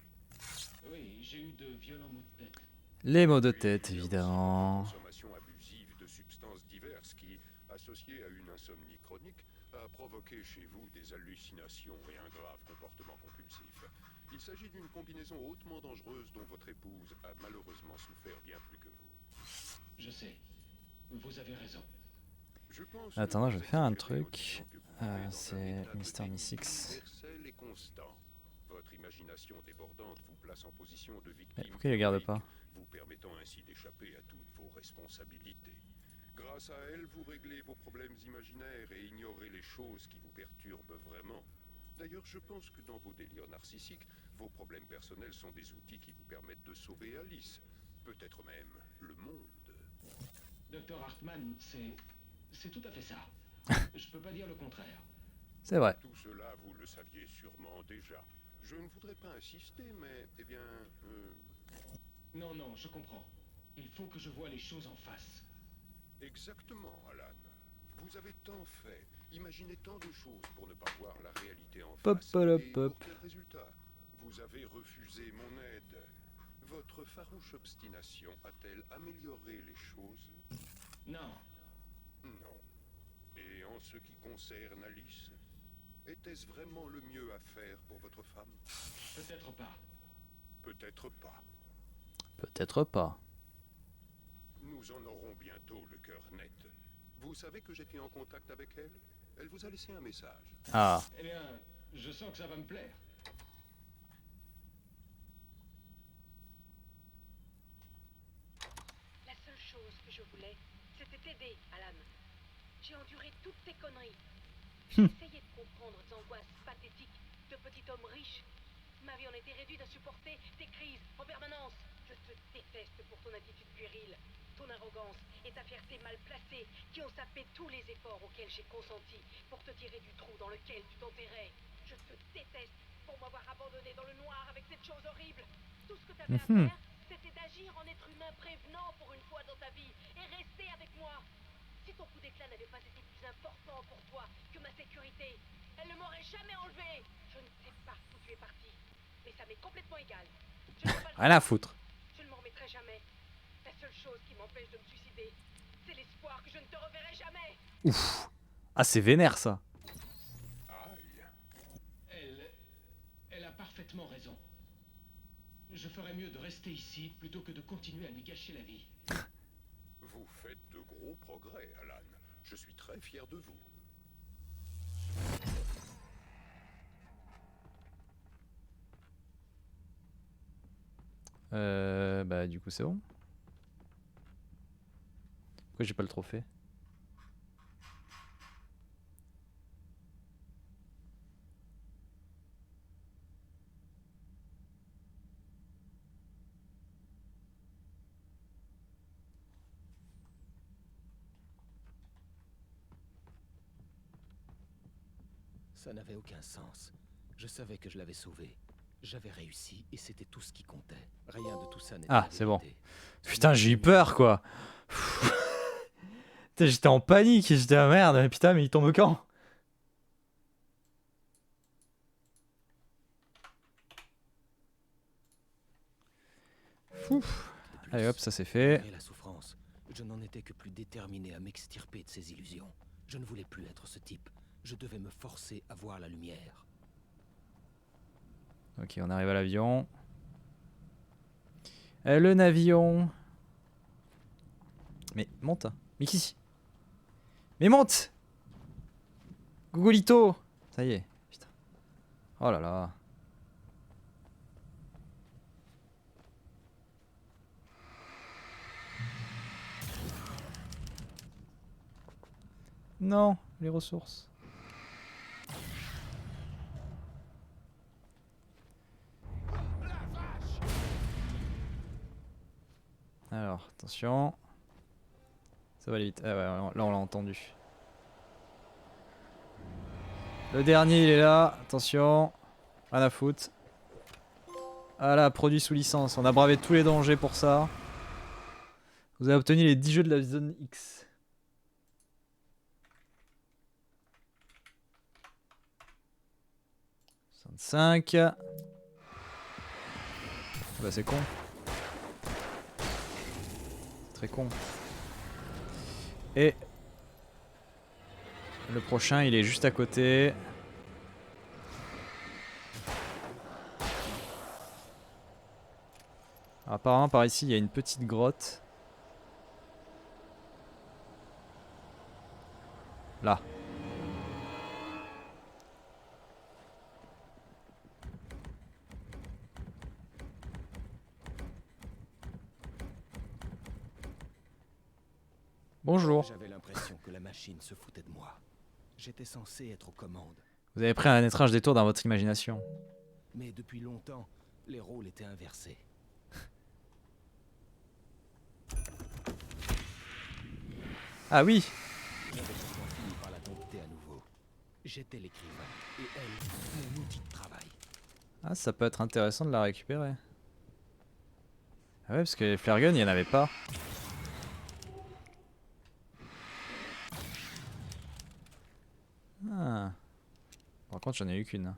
Speaker 5: Oui, j'ai eu de violents maux de tête.
Speaker 1: Les maux de
Speaker 4: Puis,
Speaker 1: tête,
Speaker 4: il y a aussi
Speaker 1: évidemment.
Speaker 4: votre consommation abusive de substances diverses qui, associée à une insomnie chronique, a provoqué chez vous des hallucinations et un grave comportement compulsif. Il s'agit d'une combinaison hautement dangereuse dont votre épouse a malheureusement souffert bien plus que vous.
Speaker 5: Je sais. Vous avez raison.
Speaker 4: Je pense
Speaker 1: Attends,
Speaker 4: que
Speaker 1: je
Speaker 4: vous
Speaker 1: vais faire un
Speaker 4: exagérez en
Speaker 1: truc.
Speaker 4: disant que vous vivez dans un
Speaker 1: C'est
Speaker 4: état de
Speaker 1: Mister
Speaker 4: déni
Speaker 1: Mystics.
Speaker 4: universel et constant. Votre imagination débordante vous place en position de victime.
Speaker 1: Mais pourquoi il le garde
Speaker 4: héroïque,
Speaker 1: pas?
Speaker 4: vous permettant ainsi d'échapper à toutes vos responsabilités. Grâce à elle, vous réglez vos problèmes imaginaires et ignorez les choses qui vous perturbent vraiment. D'ailleurs, je pense que dans vos délires narcissiques, vos problèmes personnels sont des outils qui vous permettent de sauver Alice. Peut-être même le monde.
Speaker 5: Docteur Hartman, c'est tout à fait ça. Je peux pas dire le contraire.
Speaker 1: C'est vrai.
Speaker 4: Tout cela, vous le saviez sûrement déjà. Je ne voudrais pas insister, mais, eh bien...
Speaker 5: Non, non, je comprends. Il faut que je voie les choses en face.
Speaker 4: Exactement, Alan. Vous avez tant fait, imaginé tant de choses pour ne pas voir la réalité en
Speaker 1: Pop,
Speaker 4: face.
Speaker 1: pop,
Speaker 4: Et
Speaker 1: pop.
Speaker 4: pour quel résultat? Vous avez refusé mon aide. Votre farouche obstination a-t-elle amélioré les choses?
Speaker 5: Non,
Speaker 4: Non. Et en ce qui concerne Alice, était-ce vraiment le mieux à faire pour votre femme?
Speaker 5: peut-être pas.
Speaker 4: Peut-être pas.
Speaker 1: Peut-être pas.
Speaker 4: Nous en aurons bientôt le cœur net. Vous savez que j'étais en contact avec elle? Elle vous a laissé un message.
Speaker 1: Ah.
Speaker 5: Eh bien, je sens que ça va me plaire.
Speaker 7: La seule chose que je voulais, c'était t'aider, Alan. J'ai enduré toutes tes conneries. J'ai essayé de comprendre tes angoisses pathétiques de petit homme riche. Ma vie en était réduite à supporter tes crises en permanence. Je te déteste pour ton attitude puérile, ton arrogance et ta fierté mal placée qui ont sapé tous les efforts auxquels j'ai consenti pour te tirer du trou dans lequel tu t'enterrais. Je te déteste pour m'avoir abandonné dans le noir avec cette chose horrible. Tout ce que t'avais à faire, c'était d'agir en être humain prévenant pour une fois dans ta vie et rester avec moi. Si ton coup d'éclat n'avait pas été plus important pour toi que ma sécurité, elle ne m'aurait jamais enlevé. Je ne sais pas où tu es parti, mais ça m'est complètement égal. Je ne veux pas le
Speaker 1: Rien à
Speaker 7: savoir.
Speaker 1: foutre.
Speaker 7: Je ne m'en remettrai jamais. La seule chose qui m'empêche de me suicider, c'est l'espoir que je ne te reverrai jamais.
Speaker 1: Ouf. Ah, c'est vénère ça.
Speaker 4: Aïe.
Speaker 5: Elle a parfaitement raison. Je ferais mieux de rester ici plutôt que de continuer à lui gâcher la vie.
Speaker 4: Vous faites de gros progrès, Alan. Je suis très fier de vous.
Speaker 1: Bah du coup c'est bon. Pourquoi j'ai pas le trophée?
Speaker 2: Ça n'avait aucun sens. Je savais que je l'avais sauvé. J'avais réussi et c'était tout ce qui comptait. Rien de tout ça n'était
Speaker 1: Ah,
Speaker 2: la
Speaker 1: c'est bon.
Speaker 2: vérité.
Speaker 1: Putain, j'ai eu peur quoi. Putain, j'étais en panique, j'étais à merde, mais putain, mais il tombe quand? Ouf.
Speaker 2: De plus,
Speaker 1: Allez hop, ça c'est fait.
Speaker 2: malgré la souffrance, je n'en étais que plus déterminé à m'extirper de ces illusions. Je ne voulais plus être ce type. Je devais me forcer à voir la lumière.
Speaker 1: Ok, on arrive à l'avion. Le navion. Mais monte. Mais qui? Mais monte! Gougolito! Ça y est. Putain. Oh là là. Non, les ressources. Alors, attention. Ça va aller vite. Ah ouais, là on l'a entendu. Le dernier il est là. Attention. Rien à foutre. Ah là, produit sous licence. On a bravé tous les dangers pour ça. Vous avez obtenu les 10 jeux de la zone X. « 65. Bah c'est con. C'est très con. Et le prochain il est juste à côté. Alors, apparemment par ici il y a une petite grotte. Là. Bonjour.
Speaker 2: J'avais l'impression que la machine se foutait de moi. J'étais censé être aux commandes.
Speaker 1: Vous avez pris un étrange détour dans votre imagination.
Speaker 2: Mais depuis longtemps, les rôles étaient inversés.
Speaker 1: Ah oui.
Speaker 2: J'avais pourtant fini par la dompter à nouveau. J'étais l'écrivain et elle, mon outil de travail.
Speaker 1: Ah, ça peut être intéressant de la récupérer. Ah ouais, parce que les flare guns, il n'y en avait pas. Ah. Par contre, j'en ai eu qu'une.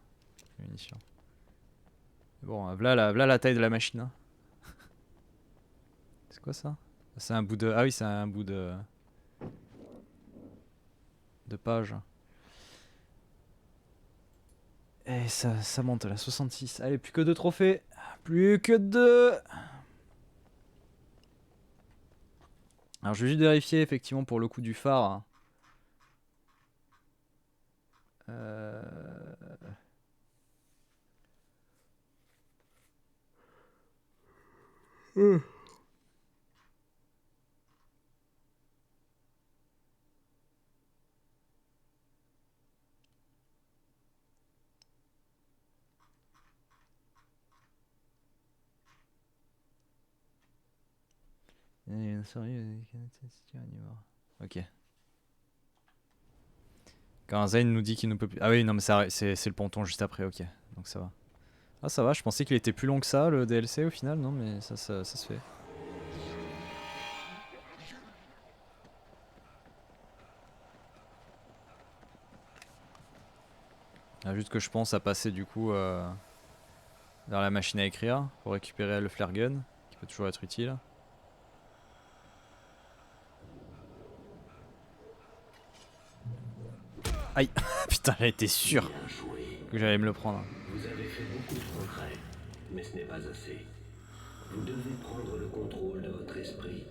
Speaker 1: Munitions. Bon, voilà la taille de la machine. Hein. C'est quoi ça? C'est un bout de... Ah oui, c'est un bout de page. Et ça monte là, 66. Allez, plus que 2 trophées. Plus que 2. Alors, je vais juste vérifier effectivement pour le coup du phare. Euh... Ok. Quand Zane nous dit qu'il ne peut plus... Ah oui, non mais c'est le ponton juste après, ok. Donc ça va. Ah ça va, je pensais qu'il était plus long que ça, le DLC au final, non mais ça se fait. Ah, juste que je pense à passer du coup vers la machine à écrire pour récupérer le flare gun, qui peut toujours être utile. Aïe. Putain, j'avais été sûr que j'allais me le prendre.
Speaker 5: Vous avez fait beaucoup de progrès, mais ce n'est pas assez. Vous devez prendre le contrôle de votre esprit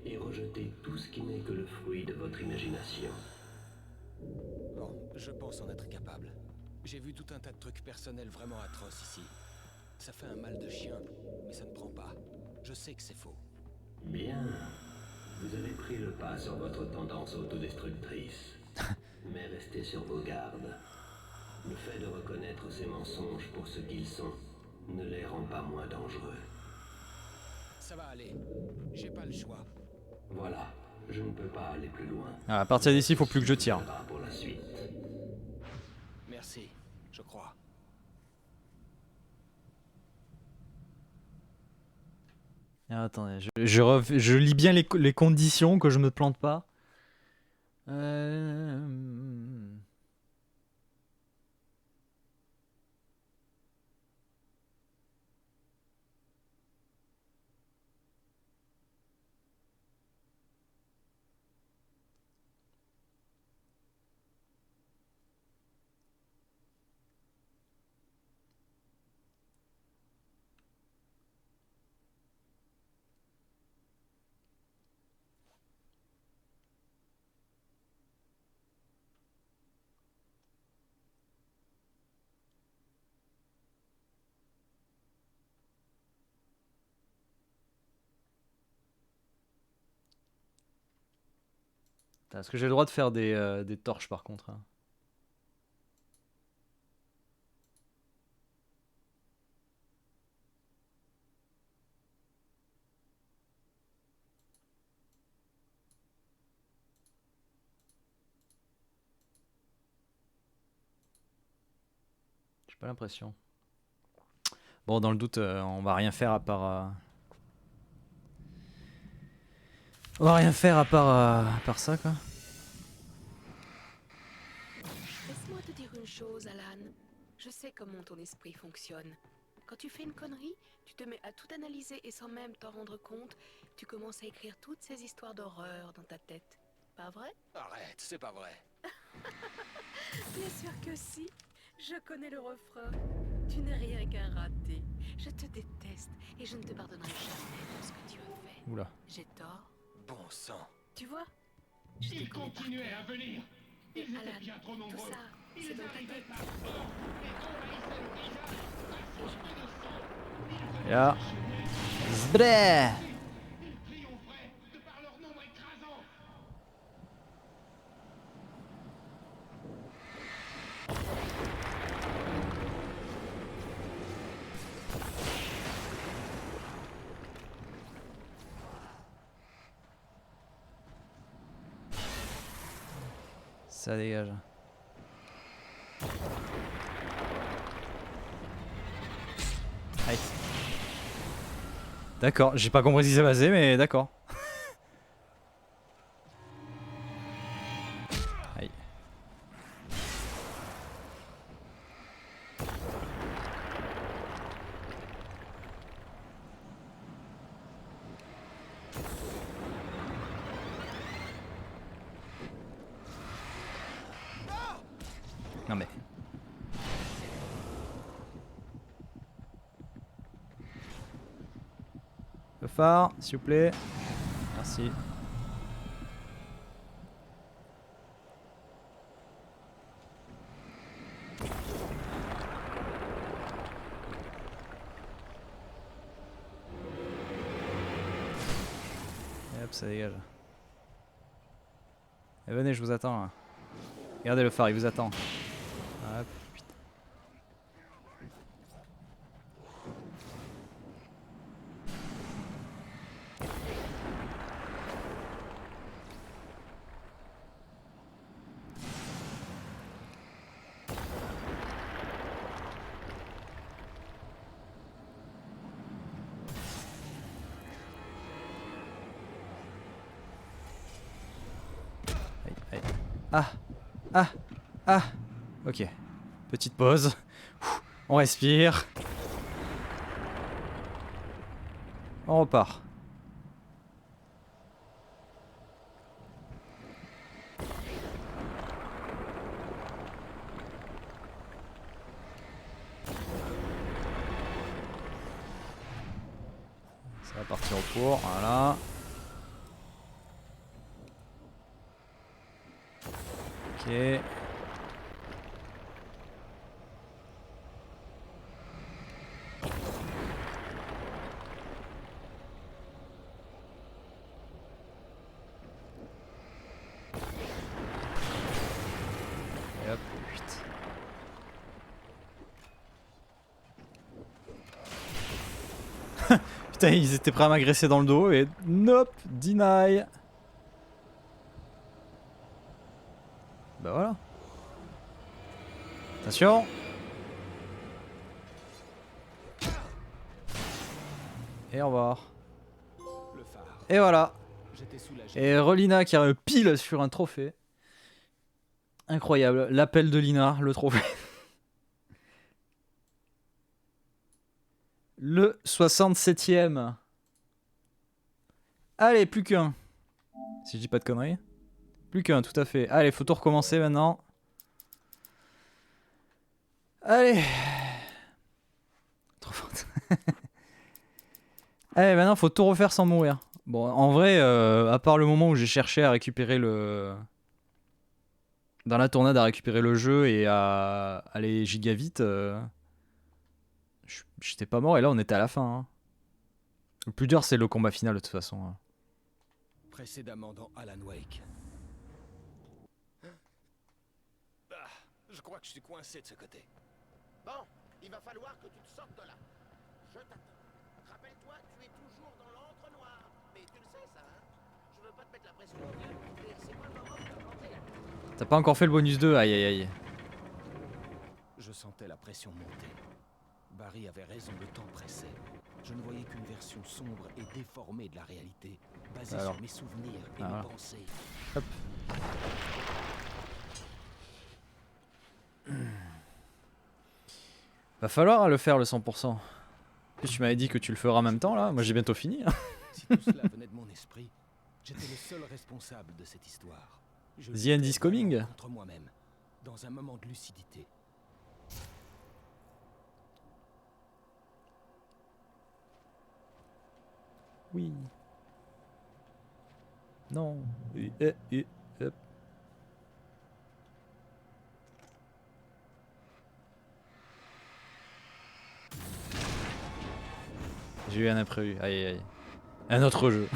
Speaker 5: et rejeter tout ce qui n'est que le fruit de votre imagination.
Speaker 2: Bon, je pense en être capable. J'ai vu tout un tas de trucs personnels vraiment atroces ici. Ça fait un mal de chien, mais ça ne prend pas. Je sais que c'est faux.
Speaker 5: Bien. Vous avez pris le pas sur votre tendance autodestructrice. Mais restez sur vos gardes. Le fait de reconnaître ces mensonges pour ce qu'ils sont ne les rend pas moins dangereux.
Speaker 2: Ça va aller. J'ai pas le choix.
Speaker 5: Voilà, je ne peux pas aller plus loin.
Speaker 1: Ah, à partir d'ici, il faut plus que je tire.
Speaker 5: Pour la suite.
Speaker 2: Merci, je crois.
Speaker 1: Ah, attendez, je lis bien les conditions, que je me plante pas. Est-ce que j'ai le droit de faire des torches par contre hein? J'ai pas l'impression. Bon, dans le doute, on va rien faire à part. On va rien faire à part ça, quoi.
Speaker 7: Laisse-moi te dire une chose, Alan. Je sais comment ton esprit fonctionne. Quand tu fais une connerie, tu te mets à tout analyser et sans même t'en rendre compte, tu commences à écrire toutes ces histoires d'horreur dans ta tête. Pas vrai?
Speaker 2: Arrête, c'est pas vrai.
Speaker 7: Bien sûr que si. Je connais le refrain. Tu n'es rien qu'un raté. Je te déteste et je ne te pardonnerai jamais pour ce que tu as fait.
Speaker 1: Oula.
Speaker 7: J'ai tort.
Speaker 2: Bon sang.
Speaker 7: Tu vois? Je te
Speaker 4: Ils
Speaker 7: connais par
Speaker 4: continuaient
Speaker 7: cœur.
Speaker 4: à venir.
Speaker 7: Et
Speaker 4: Ils étaient
Speaker 7: Alan,
Speaker 4: bien trop
Speaker 7: tout
Speaker 4: nombreux.
Speaker 7: ça, c'est
Speaker 4: Ils
Speaker 7: dans ta
Speaker 4: arrivaient
Speaker 7: tête.
Speaker 4: par force et envahissaient le paysage, assoiffés de sang. Ils venaient
Speaker 1: Là.
Speaker 4: s'enchaîner.
Speaker 1: Zbré.
Speaker 4: Ils triompheraient de par leur nombre écrasant.
Speaker 1: Ça dégage. Aïe. D'accord, j'ai pas compris ce qui s'est passé, mais d'accord. Aïe. Non mais... Le phare, s'il vous plaît. Merci. Et hop, ça dégage. Et venez, je vous attends. Là. Regardez le phare, il vous attend. Hop, putain. Aïe, aïe. Ah, ah, ah. Ok. Petite pause. On respire. On repart. Ça va partir au four, voilà. Ok. Et hop, putain, ils étaient prêts à m'agresser dans le dos et nope, deny. Bah voilà. Attention. Et au revoir.
Speaker 2: Le phare.
Speaker 1: Et voilà.
Speaker 2: J'étais soulagé.
Speaker 1: Et Relina qui a pile sur un trophée. Incroyable. L'appel de Lina, le trophée. Le 67e. Allez, plus qu'un. Si je dis pas de conneries. Plus qu'un, tout à fait. Allez, faut tout recommencer maintenant. Allez. Trop forte. Allez, maintenant, faut tout refaire sans mourir. Bon, en vrai, à part le moment où j'ai cherché à récupérer le... Dans la tornade, à récupérer le jeu et à aller giga vite, j'étais pas mort et là, on était à la fin. Hein. Le plus dur, c'est le combat final, de toute façon. Hein.
Speaker 2: Précédemment dans Alan Wake. Je crois que je suis coincé de ce côté.
Speaker 3: Bon, il va falloir que tu te sortes de là. Je t'attends. Rappelle-toi, tu es toujours dans l'entre-noir. Mais tu le sais, ça, hein? Je veux pas te mettre la pression, mais c'est pas le moment de te planter.
Speaker 1: T'as pas encore fait le bonus 2, aïe aïe aïe.
Speaker 2: Je sentais la pression monter. Barry avait raison, le temps pressait. Je ne voyais qu'une version sombre et déformée de la réalité, basée
Speaker 1: Alors.
Speaker 2: sur mes souvenirs et
Speaker 1: Voilà.
Speaker 2: mes pensées.
Speaker 1: Hop. Va falloir le faire le 100%. Puis tu m'avais dit que tu le feras en même temps là, moi j'ai bientôt fini.
Speaker 2: Si tout cela venait de mon esprit, j'étais le seul responsable de cette histoire. Je
Speaker 1: The end is
Speaker 2: luttais
Speaker 1: coming.
Speaker 2: vraiment contre moi-même, dans un moment de lucidité.
Speaker 1: Oui. Non. Hop. J'ai eu un imprévu, aïe aïe aïe. Un autre jeu.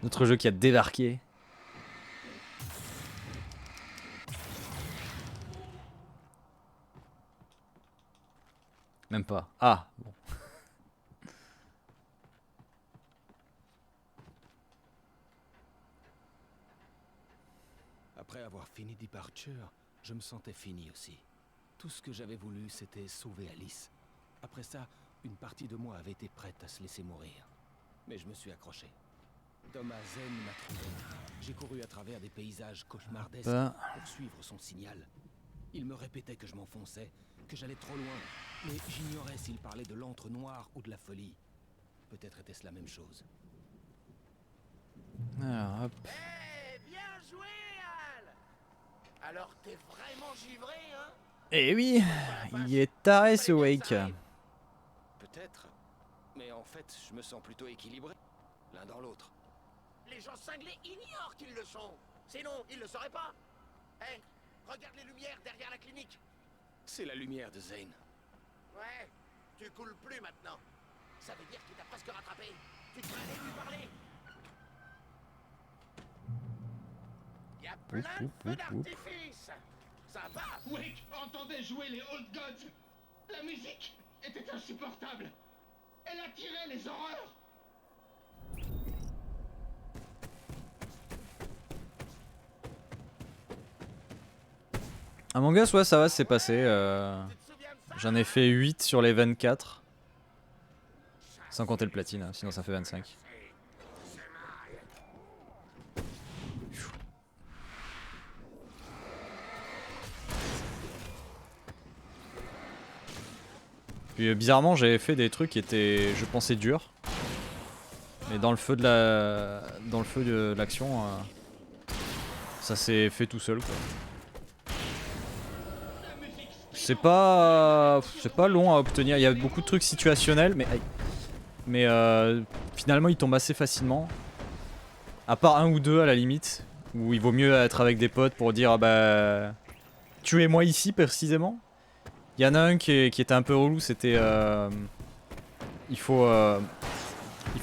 Speaker 1: Notre jeu qui a débarqué. Même pas. Ah, bon.
Speaker 2: Après avoir fini Departure, je me sentais fini aussi. Tout ce que j'avais voulu, c'était sauver Alice. Après ça, une partie de moi avait été prête à se laisser mourir. Mais je me suis accroché. Thomas Zen m'a trouvé. J'ai couru à travers des paysages cauchemardesques pour suivre son signal. Il me répétait que je m'enfonçais, que j'allais trop loin, mais j'ignorais s'il parlait de l'entre-noir ou de la folie. Peut-être était-ce la même chose.
Speaker 1: Alors, hop.
Speaker 3: Eh, bien joué, Al! Alors t'es vraiment givré, hein?
Speaker 1: Eh oui, il est taré ce Wake.
Speaker 2: Peut-être, mais en fait, je me sens plutôt équilibré, l'un dans l'autre.
Speaker 3: Les gens cinglés ignorent qu'ils le sont. Sinon, ils le sauraient pas. Hé, regarde les lumières derrière la clinique.
Speaker 2: C'est la lumière de Zane.
Speaker 3: Ouais, tu coules plus maintenant. Ça veut dire qu'il t'a presque rattrapé. Tu devrais aller lui parler. Y a plein de feux d'artifice. Ça va.
Speaker 4: Wake entendait jouer les Old Gods. La musique était insupportable. Elle attirait les horreurs.
Speaker 1: Among Us, ouais, ça va, c'est passé. J'en ai fait 8 sur les 24. Sans compter le platine, hein, sinon ça fait 25. Puis bizarrement, j'avais fait des trucs qui étaient, je pensais, durs. Mais dans le feu de l'action, ça s'est fait tout seul, quoi. C'est pas long à obtenir. Il y a beaucoup de trucs situationnels, mais finalement, ils tombent assez facilement. À part un ou deux à la limite, où il vaut mieux être avec des potes pour dire, ah bah, tuez-moi ici précisément. Il y en a un qui était un peu relou, c'était il faut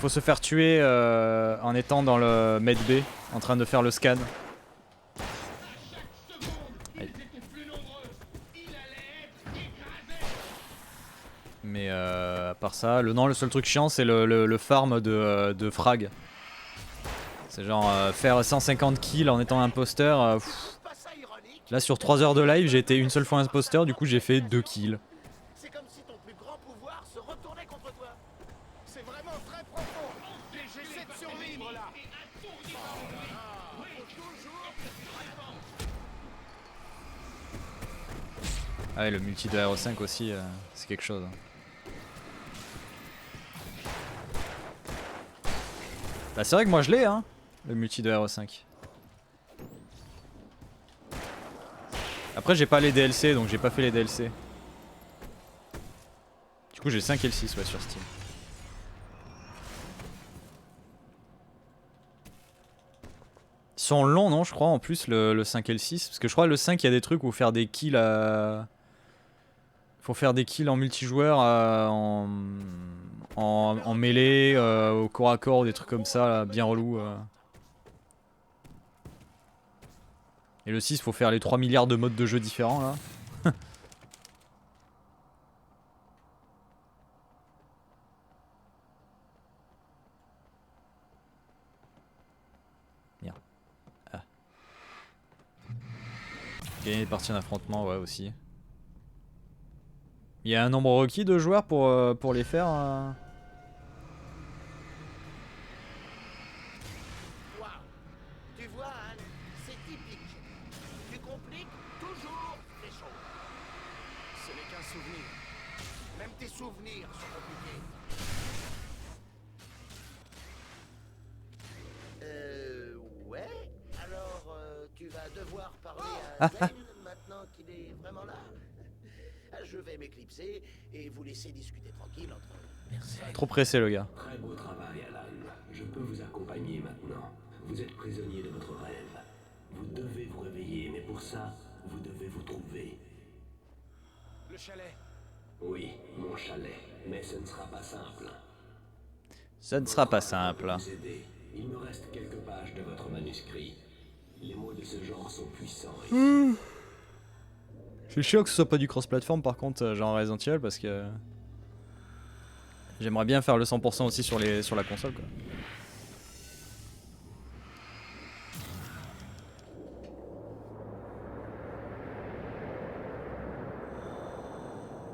Speaker 1: se faire tuer en étant dans le med B, en train de faire le scan. Mais à part ça, le seul truc chiant c'est le farm de frag. C'est genre faire 150 kills en étant imposteur. Là sur 3 heures de live j'ai été une seule fois imposteur, du coup j'ai fait 2 kills.
Speaker 3: C'est comme si ton plus grand pouvoir se retournait contre toi.
Speaker 6: C'est vraiment très profond. J'essaie de survivre là.
Speaker 1: Ah ouais, le multi de RE5 aussi, c'est quelque chose. Bah c'est vrai que moi je l'ai, hein, le multi de RE5. Après j'ai pas les DLC, donc j'ai pas fait les DLC. Du coup j'ai le 5 et le 6 ouais, sur Steam. Ils sont longs non je crois en plus le 5 et le 6. Parce que je crois que le 5 il y a des trucs où faire des kills à... Faut faire des kills en multijoueur, en mêlée, au corps à corps, des trucs comme ça, là, bien relou. Et le 6, faut faire les 3 milliards de modes de jeu différents là. Merde. Ah. Gagner des parties en affrontement, ouais aussi. Il y a un nombre requis de joueurs pour les faire.
Speaker 3: Waouh. Tu vois, Anne, c'est typique. Tu compliques toujours les choses.
Speaker 2: Ce n'est qu'un souvenir.
Speaker 3: Même tes souvenirs sont compliqués. Ouais. Alors, tu vas devoir parler à Zen maintenant qu'il est vraiment là. Je vais m'éclipser et vous laisser discuter tranquille entre personnes.
Speaker 1: Trop pressé le gars.
Speaker 5: Très beau travail, Alan. Je peux vous accompagner maintenant. Vous êtes prisonnier de votre rêve. Vous devez vous réveiller, mais pour ça, vous devez vous trouver.
Speaker 2: Le chalet.
Speaker 5: Oui, mon chalet. Mais ce ne sera pas simple.
Speaker 1: Ça ne sera pas simple.
Speaker 5: Vous aider. Il me reste quelques pages de votre manuscrit. Les mots de ce genre sont puissants.
Speaker 1: Je suis chiant que ce soit pas du cross-platform par contre, genre Resident Evil, parce que j'aimerais bien faire le 100% aussi sur la console quoi.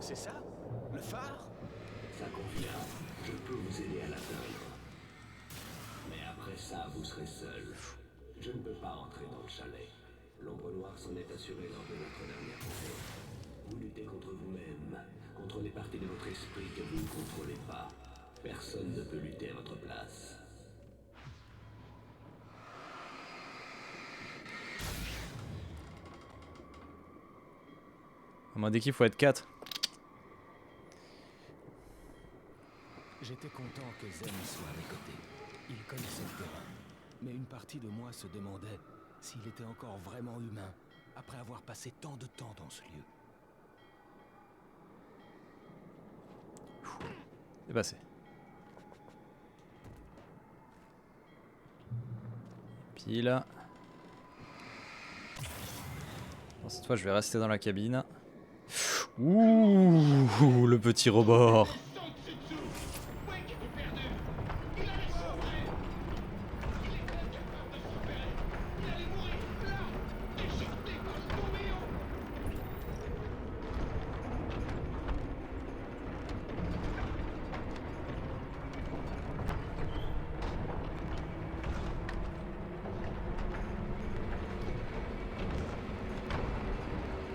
Speaker 2: C'est ça? Le phare?
Speaker 5: Ça convient. Je peux vous aider à l'atteindre. Mais après ça, vous serez seul. Je ne peux pas entrer dans le chalet. L'ombre noire s'en est assurée lors de notre dernière rencontre. Vous luttez contre vous-même, contre les parties de votre esprit que vous ne contrôlez pas. Personne ne peut lutter à votre place.
Speaker 1: À moins d'équipe, faut être 4.
Speaker 2: J'étais content que Zen soit à mes côtés. Il connaissait le terrain. Mais une partie de moi se demandait s'il était encore vraiment humain, après avoir passé tant de temps dans ce lieu.
Speaker 1: C'est passé. Puis là. Bon, cette fois, je vais rester dans la cabine. Ouh, le petit rebord.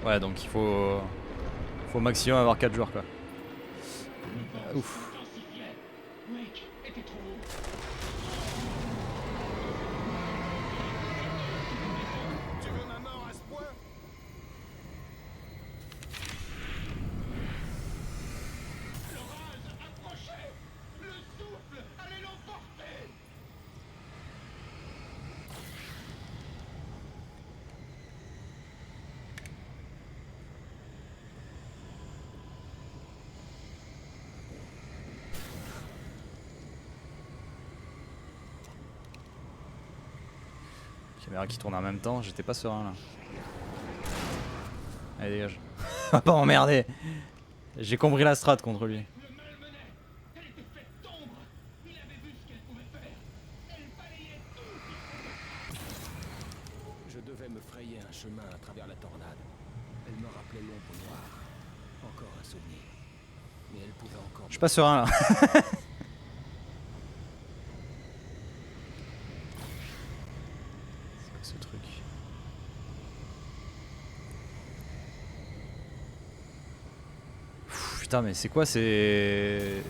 Speaker 1: Ouais, donc il faut maximum avoir 4 joueurs quoi. Ouf.
Speaker 2: Tu veux ma mort à ce point?
Speaker 4: L'orage approchait. Le souffle allait l'emporter.
Speaker 1: Caméra qui tourne en même temps, j'étais pas serein là. Allez dégage. Va pas m'emmerder. J'ai compris la strat contre lui.
Speaker 4: Le malmenait. Elle était faite d'ombre. Il avait vu ce qu'elle pouvait faire. Elle balayait tout.
Speaker 2: Je devais me frayer un chemin à travers la tornade. Elle me rappelait l'ombre noire. Encore un souvenir. Mais elle pouvait encore...
Speaker 1: Je suis pas serein là. C'est quoi ce truc? Pff, putain mais c'est quoi c'est...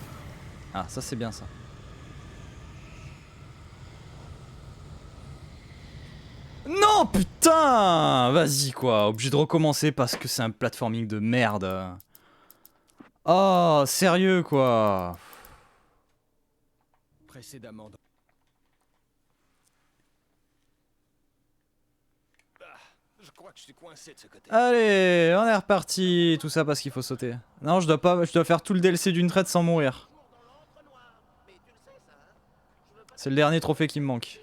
Speaker 1: Ah ça c'est bien ça. Non putain. Vas-y quoi, obligé de recommencer parce que c'est un platforming de merde. Oh sérieux quoi.
Speaker 2: Précédemment dans... Je crois que je suis coincé de ce côté.
Speaker 1: Allez, on est reparti. Tout ça parce qu'il faut sauter. Non, je dois faire tout le DLC d'une traite sans mourir. C'est le dernier trophée qui me manque.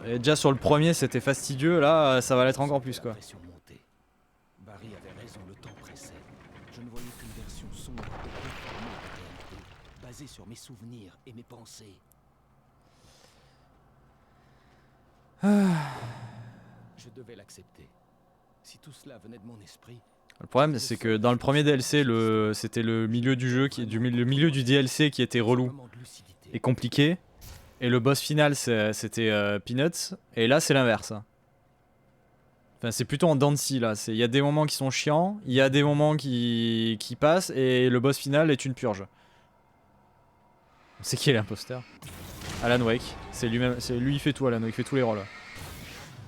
Speaker 1: Et déjà sur le premier c'était fastidieux, là ça va l'être encore plus quoi.
Speaker 2: La pression montait. Barry avait raison, le temps pressait. Je ne voyais qu'une version sombre et déformée de la réalité, basée sur mes souvenirs et mes pensées. Je devais l'accepter. Si tout cela venait de mon esprit,
Speaker 1: Le problème c'est que dans le premier DLC c'était le milieu du jeu le milieu du DLC qui était relou
Speaker 2: moment de lucidité.
Speaker 1: et compliqué. Et le boss final c'était Peanuts. Et là c'est l'inverse. Enfin c'est plutôt en dents de scie là. Il y a des moments qui sont chiants, il y a des moments qui passent et le boss final est une purge. C'est qui est l'imposteur? Alan Wake. C'est lui-même, lui il fait tout Alan Wake, il fait tous les rôles.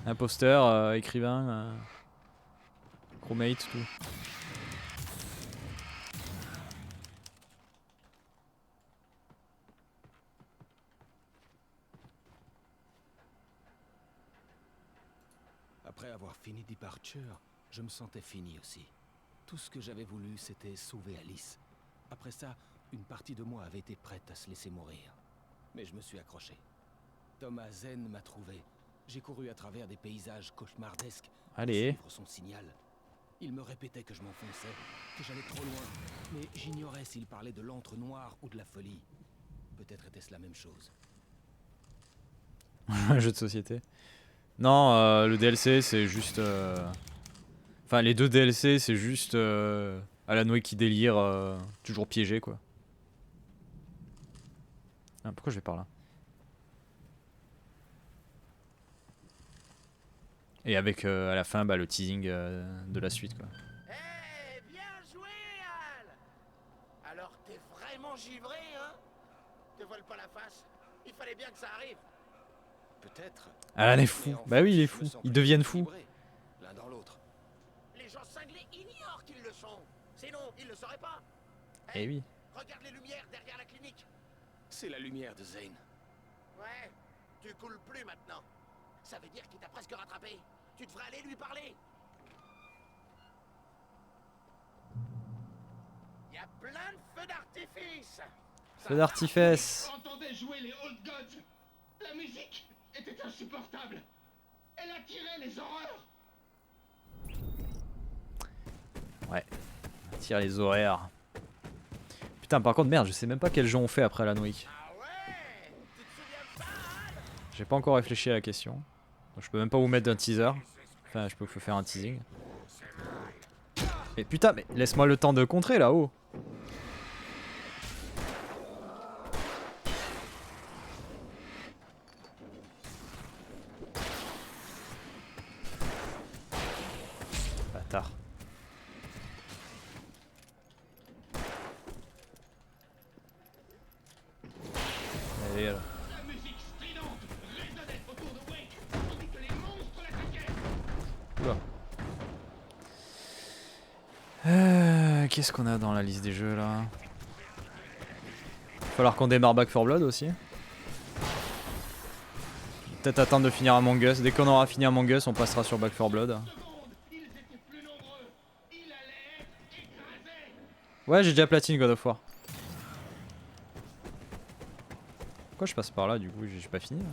Speaker 1: Imposteur, écrivain, crewmate, tout.
Speaker 2: Après avoir fini Departure, je me sentais fini aussi. Tout ce que j'avais voulu, c'était sauver Alice. Après ça, une partie de moi avait été prête à se laisser mourir. Mais je me suis accroché. Thomas Zen m'a trouvé. J'ai couru à travers des paysages cauchemardesques pour
Speaker 1: Allez.
Speaker 2: suivre son signal. Il me répétait que je m'enfonçais, que j'allais trop loin. Mais j'ignorais s'il parlait de l'antre noir ou de la folie. Peut-être était-ce la même chose.
Speaker 1: Un jeu de société. Non, le DLC c'est juste... Enfin les deux DLC c'est juste Alan Wake qui délire, toujours piégé quoi. Ah, pourquoi je vais par là? Et avec à la fin le teasing de la suite quoi.
Speaker 3: Eh, bien joué, Al! Alors t'es vraiment givré, hein? Te vole pas la face. Il fallait bien que ça arrive.
Speaker 2: Peut-être.
Speaker 1: Alan est
Speaker 2: Mais
Speaker 1: fou.
Speaker 2: en
Speaker 1: Bah
Speaker 2: fait,
Speaker 1: oui il est
Speaker 2: je
Speaker 1: fou.
Speaker 2: me sens
Speaker 1: Ils
Speaker 2: plus
Speaker 1: deviennent fous.
Speaker 2: équilibré, l'un dans l'autre.
Speaker 3: Les gens cinglés ignorent qu'ils le sont. Sinon, ils le sauraient pas.
Speaker 1: Eh oui.
Speaker 3: Regarde les lumières derrière la clinique.
Speaker 2: C'est la lumière de Zane.
Speaker 3: Ouais, tu coules plus maintenant. Ça veut dire qu'il t'a presque rattrapé. Tu devrais aller lui parler. Il y a plein de feux d'artifice.
Speaker 1: Feu d'artifice.
Speaker 4: Entendais jouer les Old Gods. La musique était insupportable. Elle attirait les horreurs.
Speaker 1: Ouais. Tire les horaires. Putain par contre merde je sais même pas quel jeu on fait après Alan Wake.
Speaker 3: Ah ouais? Tu te souviens pas, Al?
Speaker 1: J'ai pas encore réfléchi à la question. Donc, je peux même pas vous mettre d'un teaser. Enfin je peux vous faire un teasing. Mais putain mais laisse-moi le temps de contrer là-haut. Bâtard. Allez là.
Speaker 4: La musique stridente résonnait autour de Wake, tandis que les monstres l'attaquaient.
Speaker 1: Oula. Qu'est-ce qu'on a dans la liste des jeux là? Falloir qu'on démarre Back 4 Blood aussi. Peut-être attendre de finir Among Us. Dès qu'on aura fini Among Us, on passera sur Back 4 Blood.
Speaker 4: Secondes, ils étaient plus nombreux. Il allait être écrasé.
Speaker 1: Ouais, j'ai déjà platine God of War. Pourquoi je passe par là du coup? J'ai pas fini là.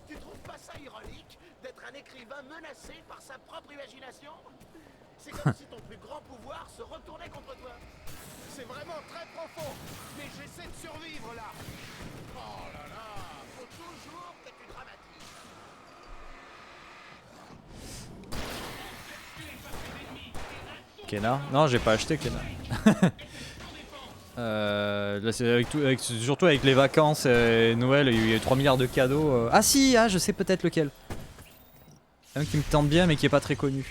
Speaker 3: Tu trouves pas ça ironique d'être un écrivain menacé par sa propre imagination? C'est comme si ton plus grand pouvoir se retournait contre toi.
Speaker 6: C'est vraiment très profond, mais j'essaie de survivre là.
Speaker 3: Oh là là, faut toujours que tu dramatises.
Speaker 1: Kena? Non, j'ai pas acheté Kena. Là, c'est surtout avec les vacances et Noël, il y a eu 3 milliards de cadeaux. Ah si, je sais peut-être lequel. Un qui me tente bien mais qui est pas très connu.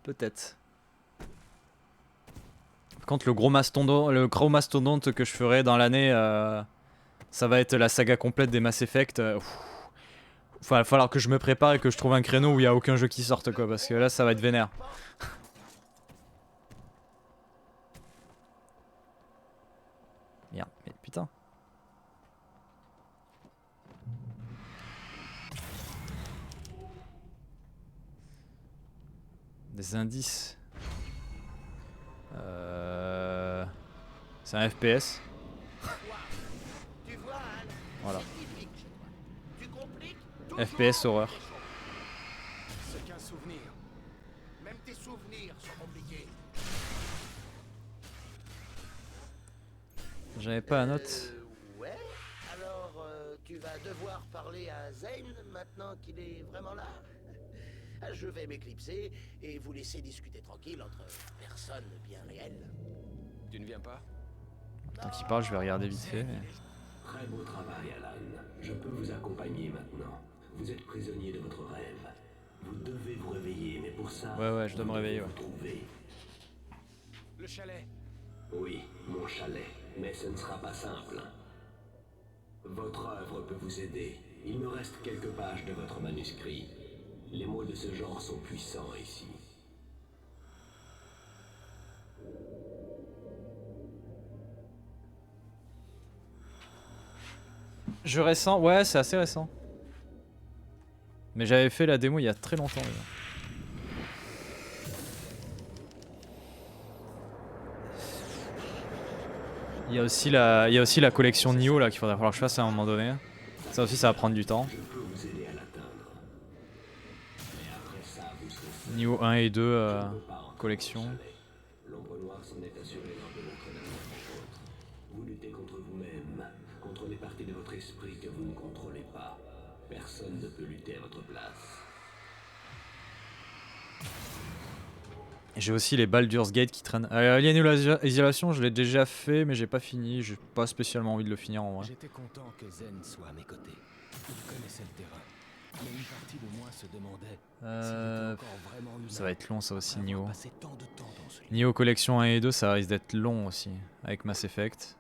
Speaker 1: Peut-être. Par contre, le gros mastodonte que je ferai dans l'année, ça va être la saga complète des Mass Effect. Il va falloir que je me prépare et que je trouve un créneau où il n'y a aucun jeu qui sorte quoi, parce que là ça va être vénère. Merde, mais putain. Des indices. C'est un FPS.
Speaker 3: Tu vois, Anne,
Speaker 1: Voilà.
Speaker 3: c'est typique chez toi. Tu compliques tout
Speaker 1: FPS horreur.
Speaker 2: C'est qu'un souvenir.
Speaker 3: Même tes souvenirs sont compliqués.
Speaker 1: J'avais pas la note.
Speaker 3: Ouais. Alors, tu vas devoir parler à Zane maintenant qu'il est vraiment là. Je vais m'éclipser et vous laisser discuter tranquille entre personnes bien réelles.
Speaker 2: Tu ne viens pas?
Speaker 1: Tant qu'il parle, je vais regarder vite fait.
Speaker 5: Très beau travail, Alan. Je peux vous accompagner maintenant. Vous êtes prisonnier de votre rêve. Vous devez vous réveiller, mais pour ça...
Speaker 1: Ouais, je dois me réveiller, ouais.
Speaker 5: vous trouver.
Speaker 2: Le chalet.
Speaker 5: Oui, mon chalet. Mais ce ne sera pas simple. Votre œuvre peut vous aider. Il me reste quelques pages de votre manuscrit. Les mots de ce genre sont puissants ici.
Speaker 1: Jeu récent, ouais, c'est assez récent. Mais j'avais fait la démo il y a très longtemps déjà. Il y a aussi la collection Nioh là qu'il faudra falloir que je fasse à un moment donné. Ça aussi ça va prendre du temps.
Speaker 5: Je peux vous aider à l'atteindre. Mais après ça, vous serez
Speaker 1: Nioh 1 et 2
Speaker 5: pas entrer
Speaker 1: collection.
Speaker 5: dans le chalet. L'ombre noire s'en est assurée lors de notre dernière rencontre. Vous luttez contre vous-même, contre les parties de votre esprit que vous ne contrôlez pas. Personne ne peut lutter à votre place.
Speaker 1: J'ai aussi les Baldur's Gate qui traînent. Alien Isolation, je l'ai déjà fait, mais j'ai pas fini. J'ai pas spécialement envie de le finir en vrai.
Speaker 2: J'étais content que Zen soit à mes côtés. Il connaissait le terrain. Mais une partie de moi se demandait s'il était encore vraiment humain
Speaker 1: Ça va être long ça aussi,
Speaker 2: après avoir
Speaker 1: Nioh.
Speaker 2: passé tant de temps dans ce lieu.
Speaker 1: Nioh collection 1 et 2, ça risque d'être long aussi. Avec Mass Effect.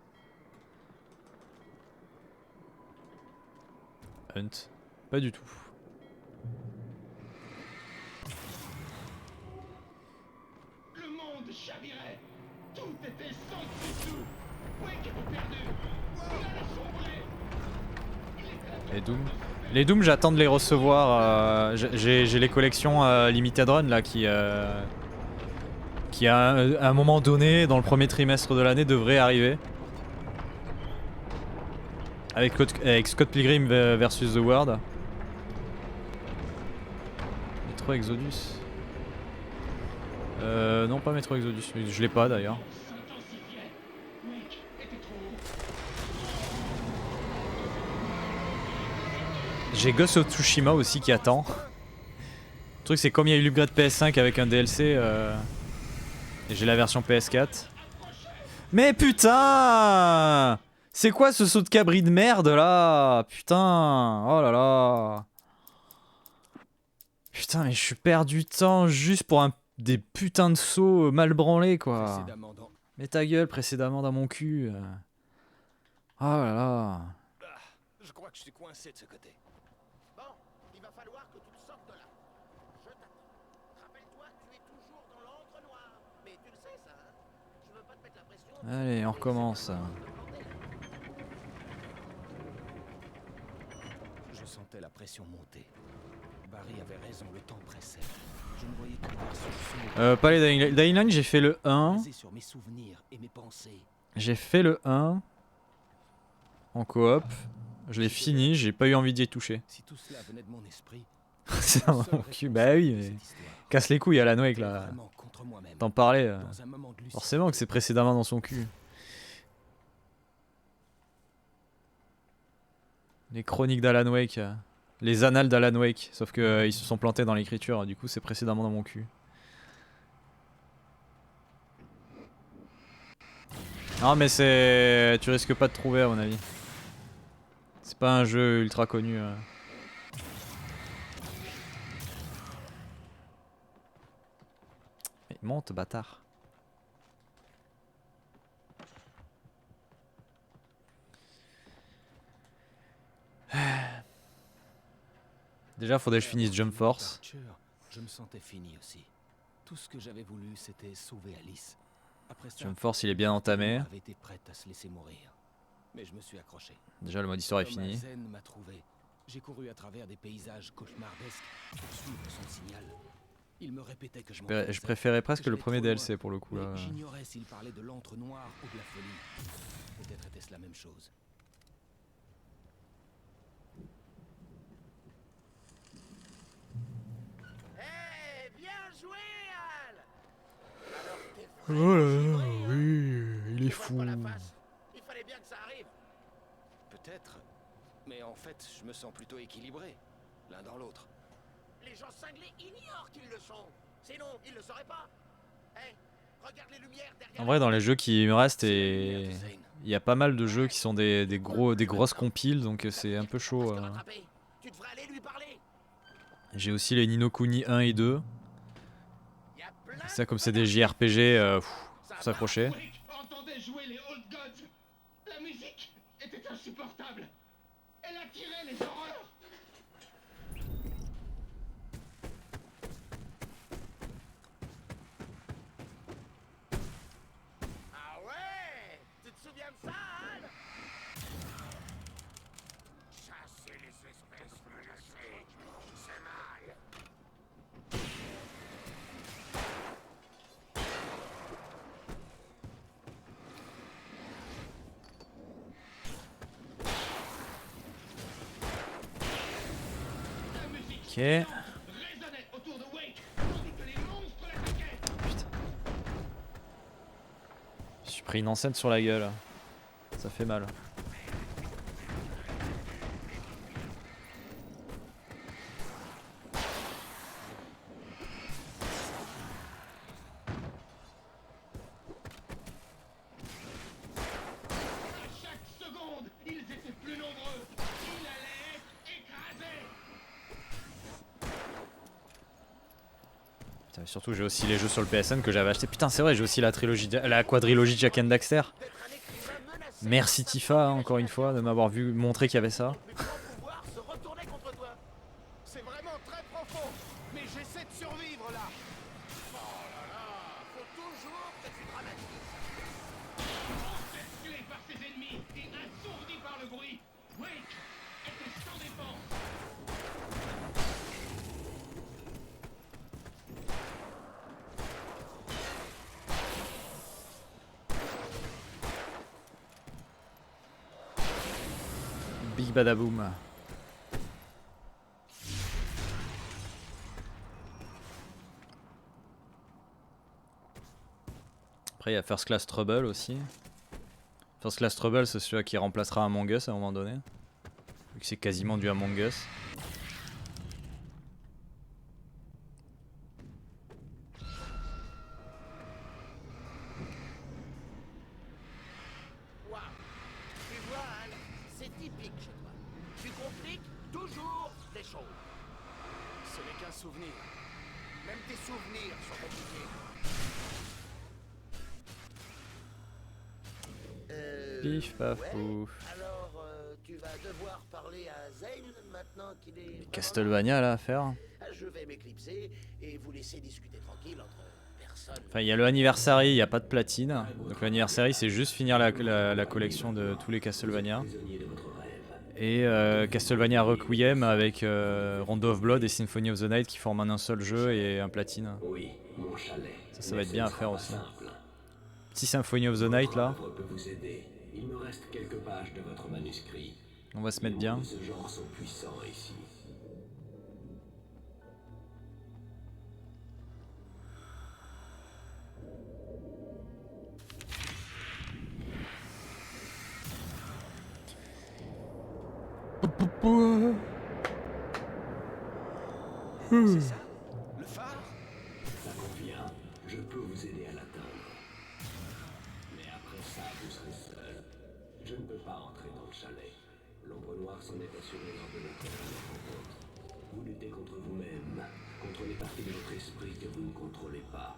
Speaker 1: Hunt. Pas du tout.
Speaker 4: Le monde chavirait. Tout était sans dessus. Wake était perdu. Il allait sombrer.
Speaker 1: Les Doom. Les Doom, j'attends de les recevoir. J'ai les collections Limited Run là qui à un moment donné, dans le premier trimestre de l'année, devraient arriver. Avec Scott Pilgrim versus The World. Metro Exodus. Non, pas Metro Exodus. Je l'ai pas d'ailleurs.
Speaker 4: s'intensifiait. Wake était trop haut.
Speaker 1: J'ai Ghost of Tsushima aussi qui attend. Le truc, c'est comme il y a eu l'upgrade PS5 avec un DLC. Et j'ai la version PS4. Mais putain! C'est quoi ce saut de cabri de merde là? Putain! Oh là là! Putain, mais je suis perdu de temps juste pour des putains de sauts mal branlés quoi.
Speaker 2: Précédemment dans...
Speaker 1: Mets ta gueule précédemment dans mon cul. Oh là là.
Speaker 2: Je crois que je suis coincé de ce côté.
Speaker 3: Bon, il va falloir que tu te sortes de là. Je t'attends. Rappelle-toi, tu es toujours dans l'encre noire. Mais tu le sais ça, hein? Je veux pas te mettre la pression.
Speaker 1: Allez, on recommence.
Speaker 2: Je sentais la pression monter. Barry avait raison, le temps pressait. Je ne voyais que version sombre,
Speaker 1: Pas les Dying Light, j'ai fait le 1.
Speaker 2: basée sur mes souvenirs et mes pensées.
Speaker 1: J'ai fait le 1 en coop. Je l'ai fini, j'ai pas eu envie d'y toucher.
Speaker 2: Si tout cela venait de mon esprit,
Speaker 1: C'est un mon cul. Bah oui, mais casse les couilles à la Wake là.
Speaker 2: vraiment contre moi-même.
Speaker 1: T'en parlais.
Speaker 2: Dans un moment de lucidité.
Speaker 1: Forcément que c'est précédemment dans son cul. Les chroniques d'Alan Wake. Les annales d'Alan Wake. Sauf que ils se sont plantés dans l'écriture. Du coup, c'est précédemment dans mon cul. Non, mais c'est. Tu risques pas de trouver, à mon avis. C'est pas un jeu ultra connu. Mais monte, bâtard. Déjà, faudrait que je finisse Jump Force.
Speaker 2: Archer, je me sentais fini aussi. Tout ce que j'avais voulu, c'était sauver Alice. Après ça,
Speaker 1: Jump Force, il est bien entamé.
Speaker 2: avait été prête à se laisser mourir. Mais je me suis accroché.
Speaker 1: Déjà, le mode histoire est
Speaker 2: Thomas
Speaker 1: fini.
Speaker 2: Zen m'a trouvé. J'ai couru à travers des paysages cauchemardesques pour suivre son signal. Il me répétait que je m'en
Speaker 1: Je préférais presque le premier DLC pour le coup. Là.
Speaker 2: Mais j'ignorais s'il parlait de l'antre noir ou de la folie. Peut-être était-ce la même chose.
Speaker 3: Eh, bien joué, Al. Alors t'es
Speaker 1: Oh là
Speaker 3: vraiment
Speaker 1: là,
Speaker 3: givré, hein?
Speaker 1: oui, il est
Speaker 3: Tu vois
Speaker 1: fou.
Speaker 3: pas la face? Il fallait bien que ça arrive.
Speaker 2: Peut-être. Mais en fait, je me sens plutôt équilibré. L'un dans l'autre.
Speaker 3: Les gens cinglés ignorent qu'ils le sont. Sinon, ils le sauraient pas. Hey, regarde les lumières derrière.
Speaker 1: En vrai, dans les jeux qui me restent,
Speaker 2: C'est la lumière
Speaker 1: et
Speaker 2: de Zane.
Speaker 1: il y a pas mal de jeux qui sont des grosses compiles, donc c'est un peu chaud.
Speaker 3: Parce que rattraper, tu devrais aller lui parler.
Speaker 1: J'ai aussi les Ni no Kuni 1 et 2.
Speaker 3: Y a plein
Speaker 1: Ça, comme
Speaker 3: de
Speaker 1: c'est des
Speaker 3: connards.
Speaker 1: JRPG, faut
Speaker 3: Ça
Speaker 1: s'accrocher.
Speaker 4: Wake entendait jouer les Old Gods. La musique était insupportable. Elle attirait les horreurs.
Speaker 3: Ah ouais? Tu te souviens de ça, Al? Chasser les espèces menacées, c'est mal.
Speaker 4: La musique
Speaker 1: Ok.
Speaker 4: résonnait autour de Wake, tandis que les monstres l'attaquaient.
Speaker 1: Putain. Je suis pris une enceinte sur la gueule. Ça fait mal.
Speaker 4: À chaque seconde, ils étaient plus nombreux. Il allait être écrasé.
Speaker 1: Putain, mais surtout, j'ai aussi les jeux sur le PSN que j'avais acheté. Putain, c'est vrai, j'ai aussi la quadrilogie de Jak and Daxter.
Speaker 3: D'être un écrivain menacé.
Speaker 1: Merci Tifa, encore une fois, de m'avoir vu montrer qu'il y avait ça.
Speaker 3: Plus grand pouvoir se retourner contre toi.
Speaker 2: C'est vraiment très profond. Mais j'essaie de survivre là.
Speaker 3: Oh là là, faut toujours que tu dramatises.
Speaker 4: Encerclé par ses ennemis et assourdi par le bruit, Wake était sans défense.
Speaker 1: Big Badaboom. Après, il y a First Class Trouble aussi. First Class Trouble, c'est celui-là qui remplacera Among Us à un moment donné. Vu que c'est quasiment du Among Us.
Speaker 3: Waouh. Tu vois, Al, c'est typique chez toi. Tu compliques toujours les choses.
Speaker 2: Ce n'est qu'un souvenir.
Speaker 3: Même tes souvenirs sont compliqués.
Speaker 1: Pif, paf,
Speaker 3: Ouais.
Speaker 1: pouf.
Speaker 3: Alors, tu vas devoir parler à Zane maintenant qu'il est. vraiment
Speaker 1: Castlevania là à faire.
Speaker 3: là. Je vais m'éclipser et vous laisser discuter tranquille entre personnes.
Speaker 1: Enfin, il y a le Anniversary, il n'y a pas de platine. Donc l'Anniversary, c'est juste finir la collection de tous les Castlevania.
Speaker 5: Prisonnier de votre rêve.
Speaker 1: Et Castlevania Requiem avec Rondo of Blood et Symphony of the Night qui forment un seul jeu et un platine.
Speaker 5: Oui, mon chalet.
Speaker 1: Ça va
Speaker 5: Mais
Speaker 1: être
Speaker 5: ce
Speaker 1: bien
Speaker 5: ne
Speaker 1: à
Speaker 5: sera
Speaker 1: faire
Speaker 5: pas
Speaker 1: aussi.
Speaker 5: simple.
Speaker 1: Petit Symphony of the Night là,
Speaker 5: Votre œuvre peut vous aider. Il me reste quelques pages de votre manuscrit.
Speaker 1: on va se
Speaker 5: Les
Speaker 1: mettre
Speaker 5: mots
Speaker 1: bien.
Speaker 5: de ce genre sont puissants ici.
Speaker 2: C'est ça? Le phare?
Speaker 5: Ça convient. Je peux vous aider à l'atteindre. Mais après ça, vous serez seul. Je ne peux pas entrer dans le chalet. L'ombre noire s'en est assurée lors de notre dernière rencontre. Vous luttez contre vous-même, contre les parties de votre esprit que vous ne contrôlez pas.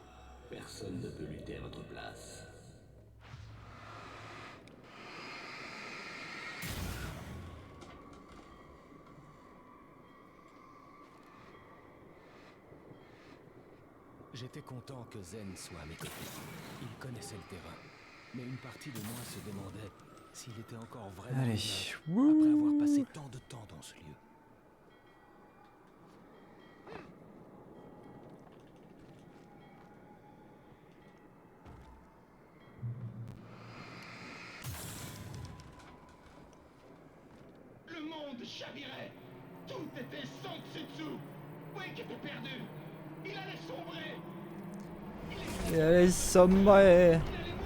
Speaker 5: Personne ne peut lutter à votre place.
Speaker 2: J'étais content que Zen soit à mes côtés. Il connaissait le terrain. Mais une partie de moi se demandait s'il était encore vraiment
Speaker 1: Allez,
Speaker 2: neuf,
Speaker 1: wouh.
Speaker 2: après avoir passé tant de temps dans ce lieu.
Speaker 4: chavirait. Tout était Sansetsu. Wake était perdu. Il allait sombrer.
Speaker 1: Et allez, sombrer.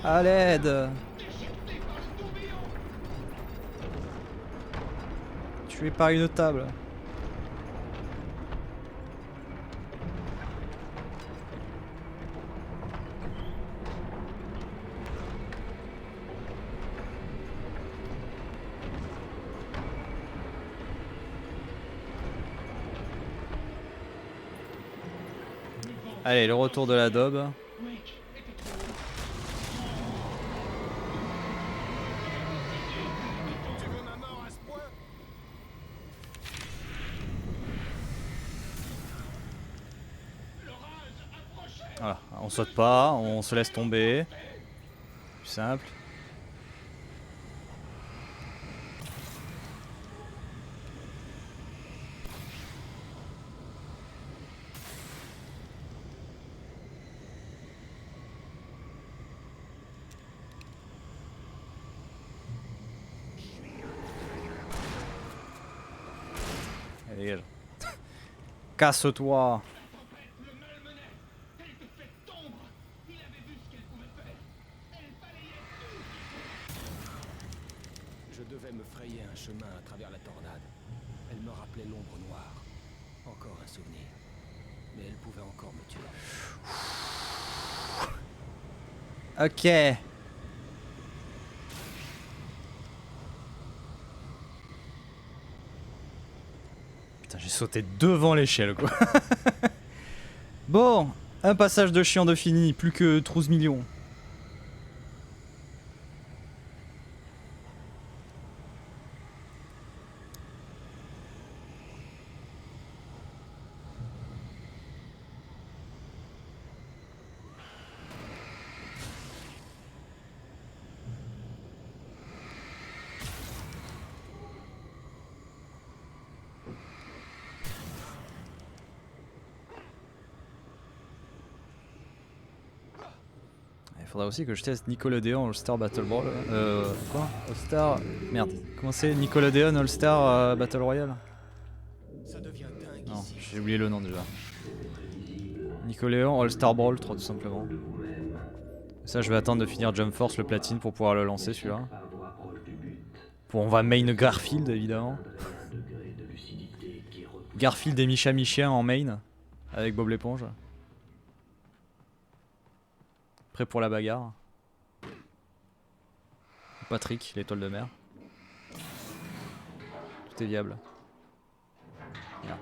Speaker 1: À l'aide.
Speaker 4: Déchiqueté par le tourbillon.
Speaker 1: Tué par une table. Allez, le retour de la daube.
Speaker 4: Wake était trop haut.
Speaker 6: Tu veux ma mort à ce point?
Speaker 4: L'orage approchait.
Speaker 1: Voilà, on saute pas, on se laisse tomber. Plus simple. Allez, dégage. Casse-toi.
Speaker 4: Le malmenait. Elle te fait tomber. Il avait vu ce qu'elle pouvait faire. Elle balayait tout.
Speaker 2: Je devais me frayer un chemin à travers la tornade. Elle me rappelait l'ombre noire. Encore un souvenir. Mais elle pouvait encore me tuer.
Speaker 1: Ok. Putain, j'ai sauté devant l'échelle, quoi. Bon, un passage de chiant de fini, plus que 12 millions. Il faudra aussi que je teste Nickelodeon All-Star Battle Ball. Quoi All-Star. Merde. Comment c'est Nickelodeon All-Star Battle Royale?
Speaker 2: Ça devient dingue
Speaker 1: Non,
Speaker 2: ici.
Speaker 1: j'ai oublié le nom déjà. Nickelodeon All-Star Brawl, tout simplement. Ça, je vais attendre de finir Jump Force le platine pour pouvoir le lancer celui-là. Bon, on va main Garfield évidemment. Garfield et Micha Michien en main avec Bob l'éponge. Prêt pour la bagarre. Patrick, l'étoile de mer. Tout est viable. Merde.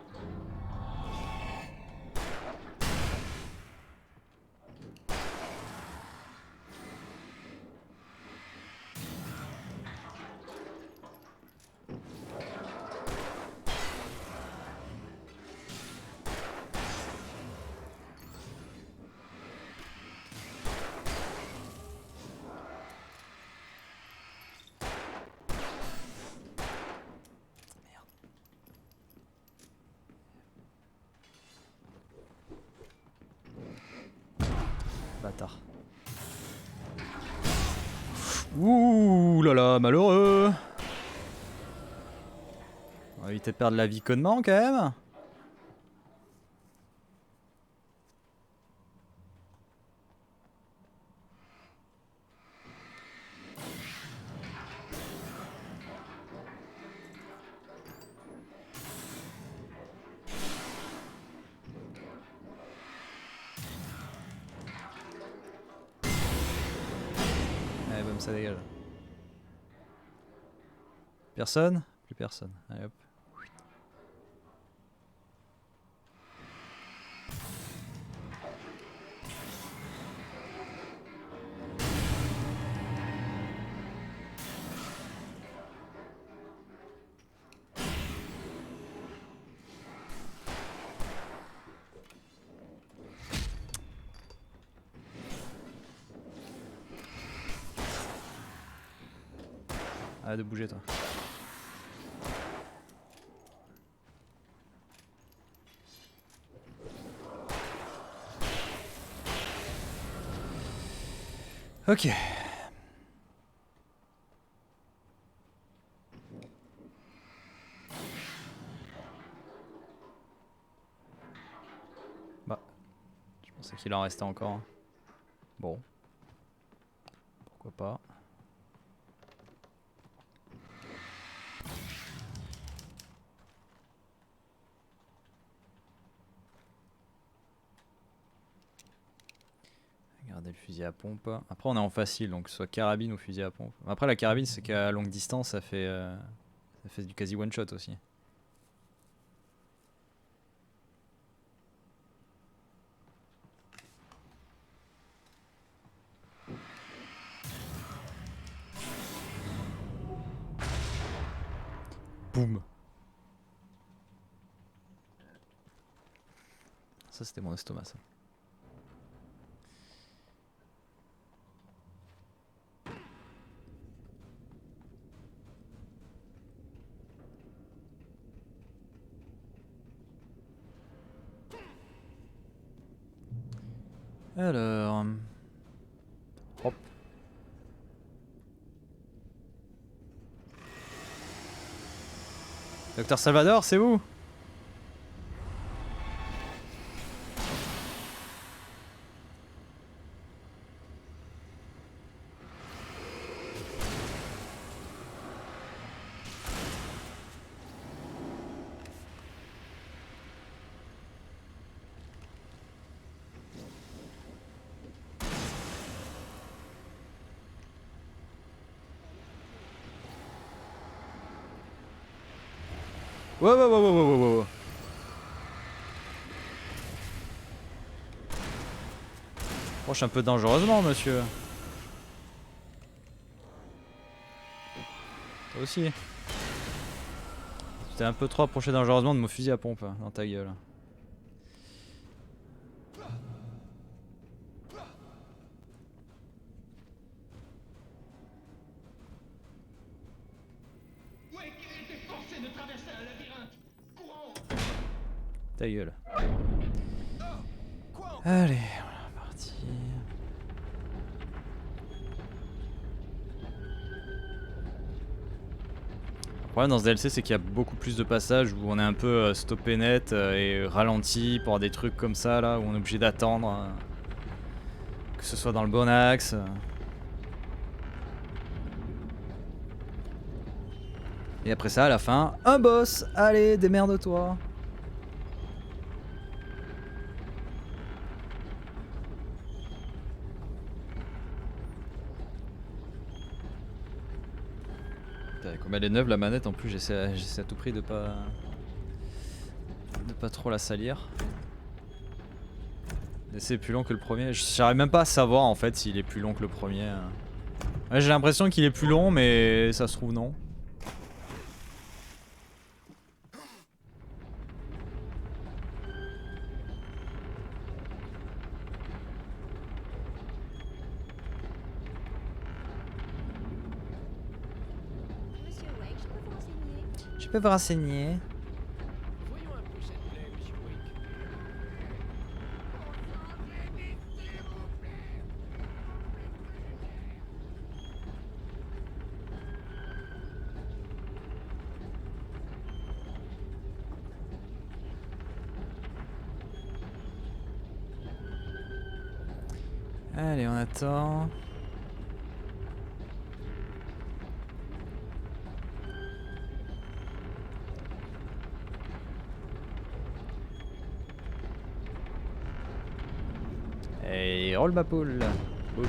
Speaker 1: Bâtard. Ouh là là, malheureux. On va éviter de perdre la vie connement quand même. Allez, boum, ça dégage. Personne? Plus personne. Allez hop. Arrête de bouger toi. Ok. Je pensais qu'il en restait encore. Hein. Bon. Pourquoi pas. Regardez le fusil à pompe. Après on est en facile, donc soit carabine ou fusil à pompe. Après la carabine c'est qu'à longue distance ça fait du quasi one shot aussi. Boum. Ça c'était mon estomac ça. Alors... Hop. Docteur Salvador, c'est vous? Wow, wow, wow, wow, wow, wow, wow. Approche un peu dangereusement, monsieur. Toi aussi. Tu t'es un peu trop approché dangereusement de mon fusil à pompe dans ta gueule.
Speaker 4: Wake était forcé de traverser un labyrinthe. Courons.
Speaker 1: Ta gueule.
Speaker 6: Quoi?
Speaker 1: Allez, on est parti. Le problème dans ce DLC c'est qu'il y a beaucoup plus de passages où on est un peu stoppé net et ralenti pour des trucs comme ça là où on est obligé d'attendre que ce soit dans le bon axe. Et après ça à la fin, un boss, allez démerde-toi. Comme elle est neuve la manette en plus j'essaie à tout prix de pas trop la salir. C'est plus long que le premier. J'arrive même pas à savoir en fait s'il est plus long que le premier. Ouais, j'ai l'impression qu'il est plus long mais ça se trouve non.
Speaker 8: Monsieur Wake, je peux vous renseigner?
Speaker 1: Je peux vous renseigner.
Speaker 6: Voyons un peu cette plaie, monsieur Wake.
Speaker 1: Allez on attend. Et roule ma poule. Boum.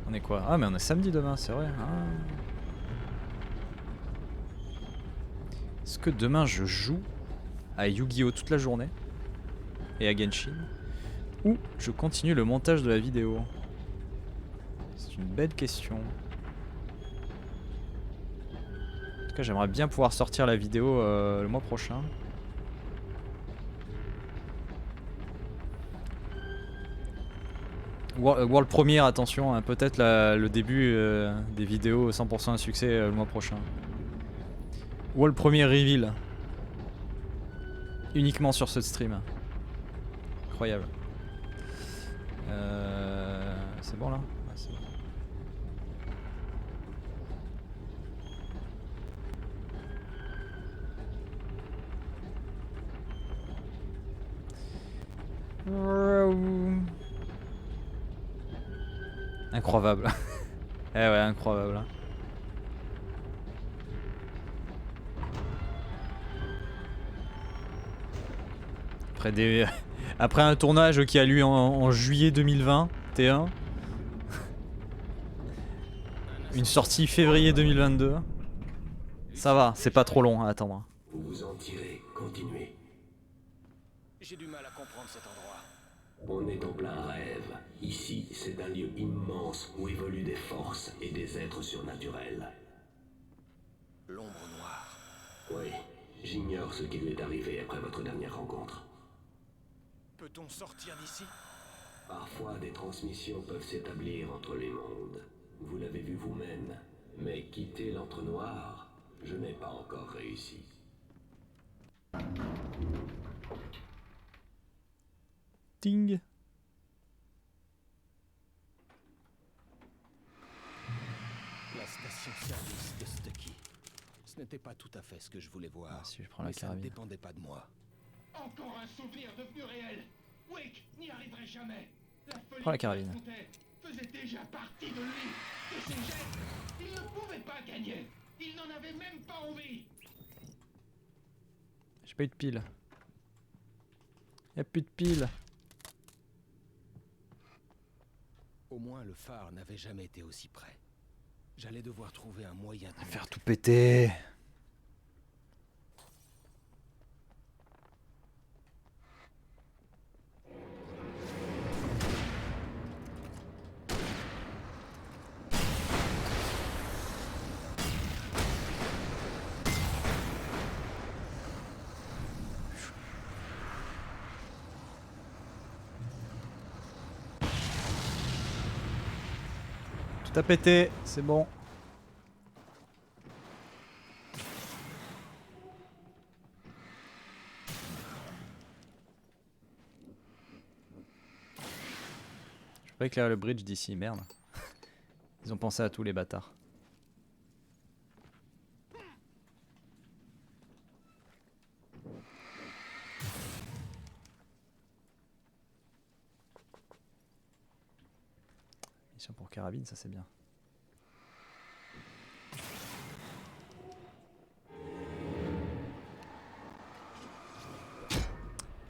Speaker 1: On est quoi? Ah mais on est samedi demain, c'est vrai. Ah. Est-ce que demain je joue à Yu-Gi-Oh toute la journée et à Genshin ou je continue le montage de la vidéo? C'est une belle question. En tout cas j'aimerais bien pouvoir sortir la vidéo le mois prochain. World Premiere, attention, hein, peut-être le début des vidéos 100% un succès le mois prochain. World Premiere Reveal. Uniquement sur ce stream. Incroyable. C'est bon là? Ouais, c'est bon. Incroyable. Eh ouais, incroyable. Après un tournage qui a lieu en juillet 2021. Une sortie février 2022. Ça va, c'est pas trop long à attendre.
Speaker 5: Vous vous en tirez, continuez.
Speaker 2: J'ai du mal à comprendre cet endroit.
Speaker 5: On est en plein rêve. Ici, c'est un lieu immense où évoluent des forces et des êtres surnaturels.
Speaker 2: L'ombre noire.
Speaker 5: Oui, j'ignore ce qui lui est arrivé après votre dernière rencontre.
Speaker 2: Peut-on sortir d'ici?
Speaker 5: Parfois, des transmissions peuvent s'établir entre les mondes. Vous l'avez vu vous-même. Mais quitter l'entre-noir, je n'ai pas encore réussi.
Speaker 1: Ting.
Speaker 2: La station-service de Stucky. Ce n'était pas tout à fait ce que je voulais voir.
Speaker 1: Ah, si je prends la
Speaker 2: mais ça ne
Speaker 1: carabine.
Speaker 2: dépendait pas de moi.
Speaker 4: Encore un souvenir devenu réel. Wake n'y arriverait jamais. La folie
Speaker 1: Prends la
Speaker 4: qu'il
Speaker 1: carabine.
Speaker 4: racontait faisait déjà partie de lui, de ses gestes. Il ne pouvait pas gagner. Il n'en avait même pas envie.
Speaker 1: J'ai pas eu de pile. Y'a plus de pile.
Speaker 2: Au moins, le phare n'avait jamais été aussi près. J'allais devoir trouver un moyen de
Speaker 1: Faire tout péter. Tout a pété, c'est bon. Je peux éclairer le bridge d'ici, merde. Ils ont pensé à tous les bâtards. Mission pour carabine, ça c'est bien.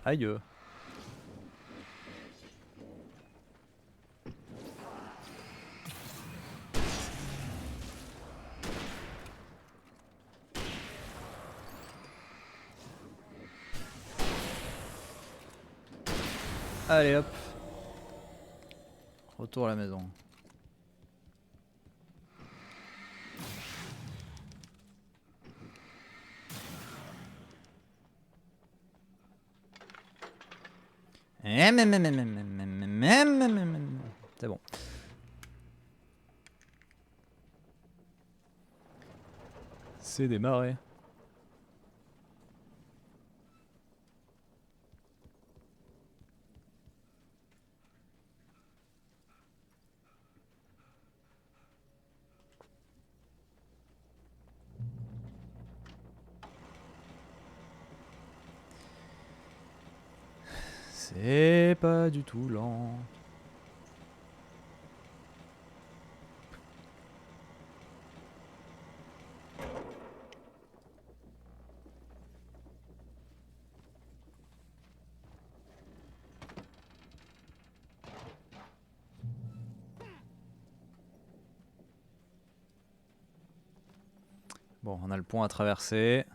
Speaker 1: Aïe. Allez hop. Retour à la maison. C'est bon. C'est démarré. C'est pas du tout lent. Bon, on a le pont à traverser.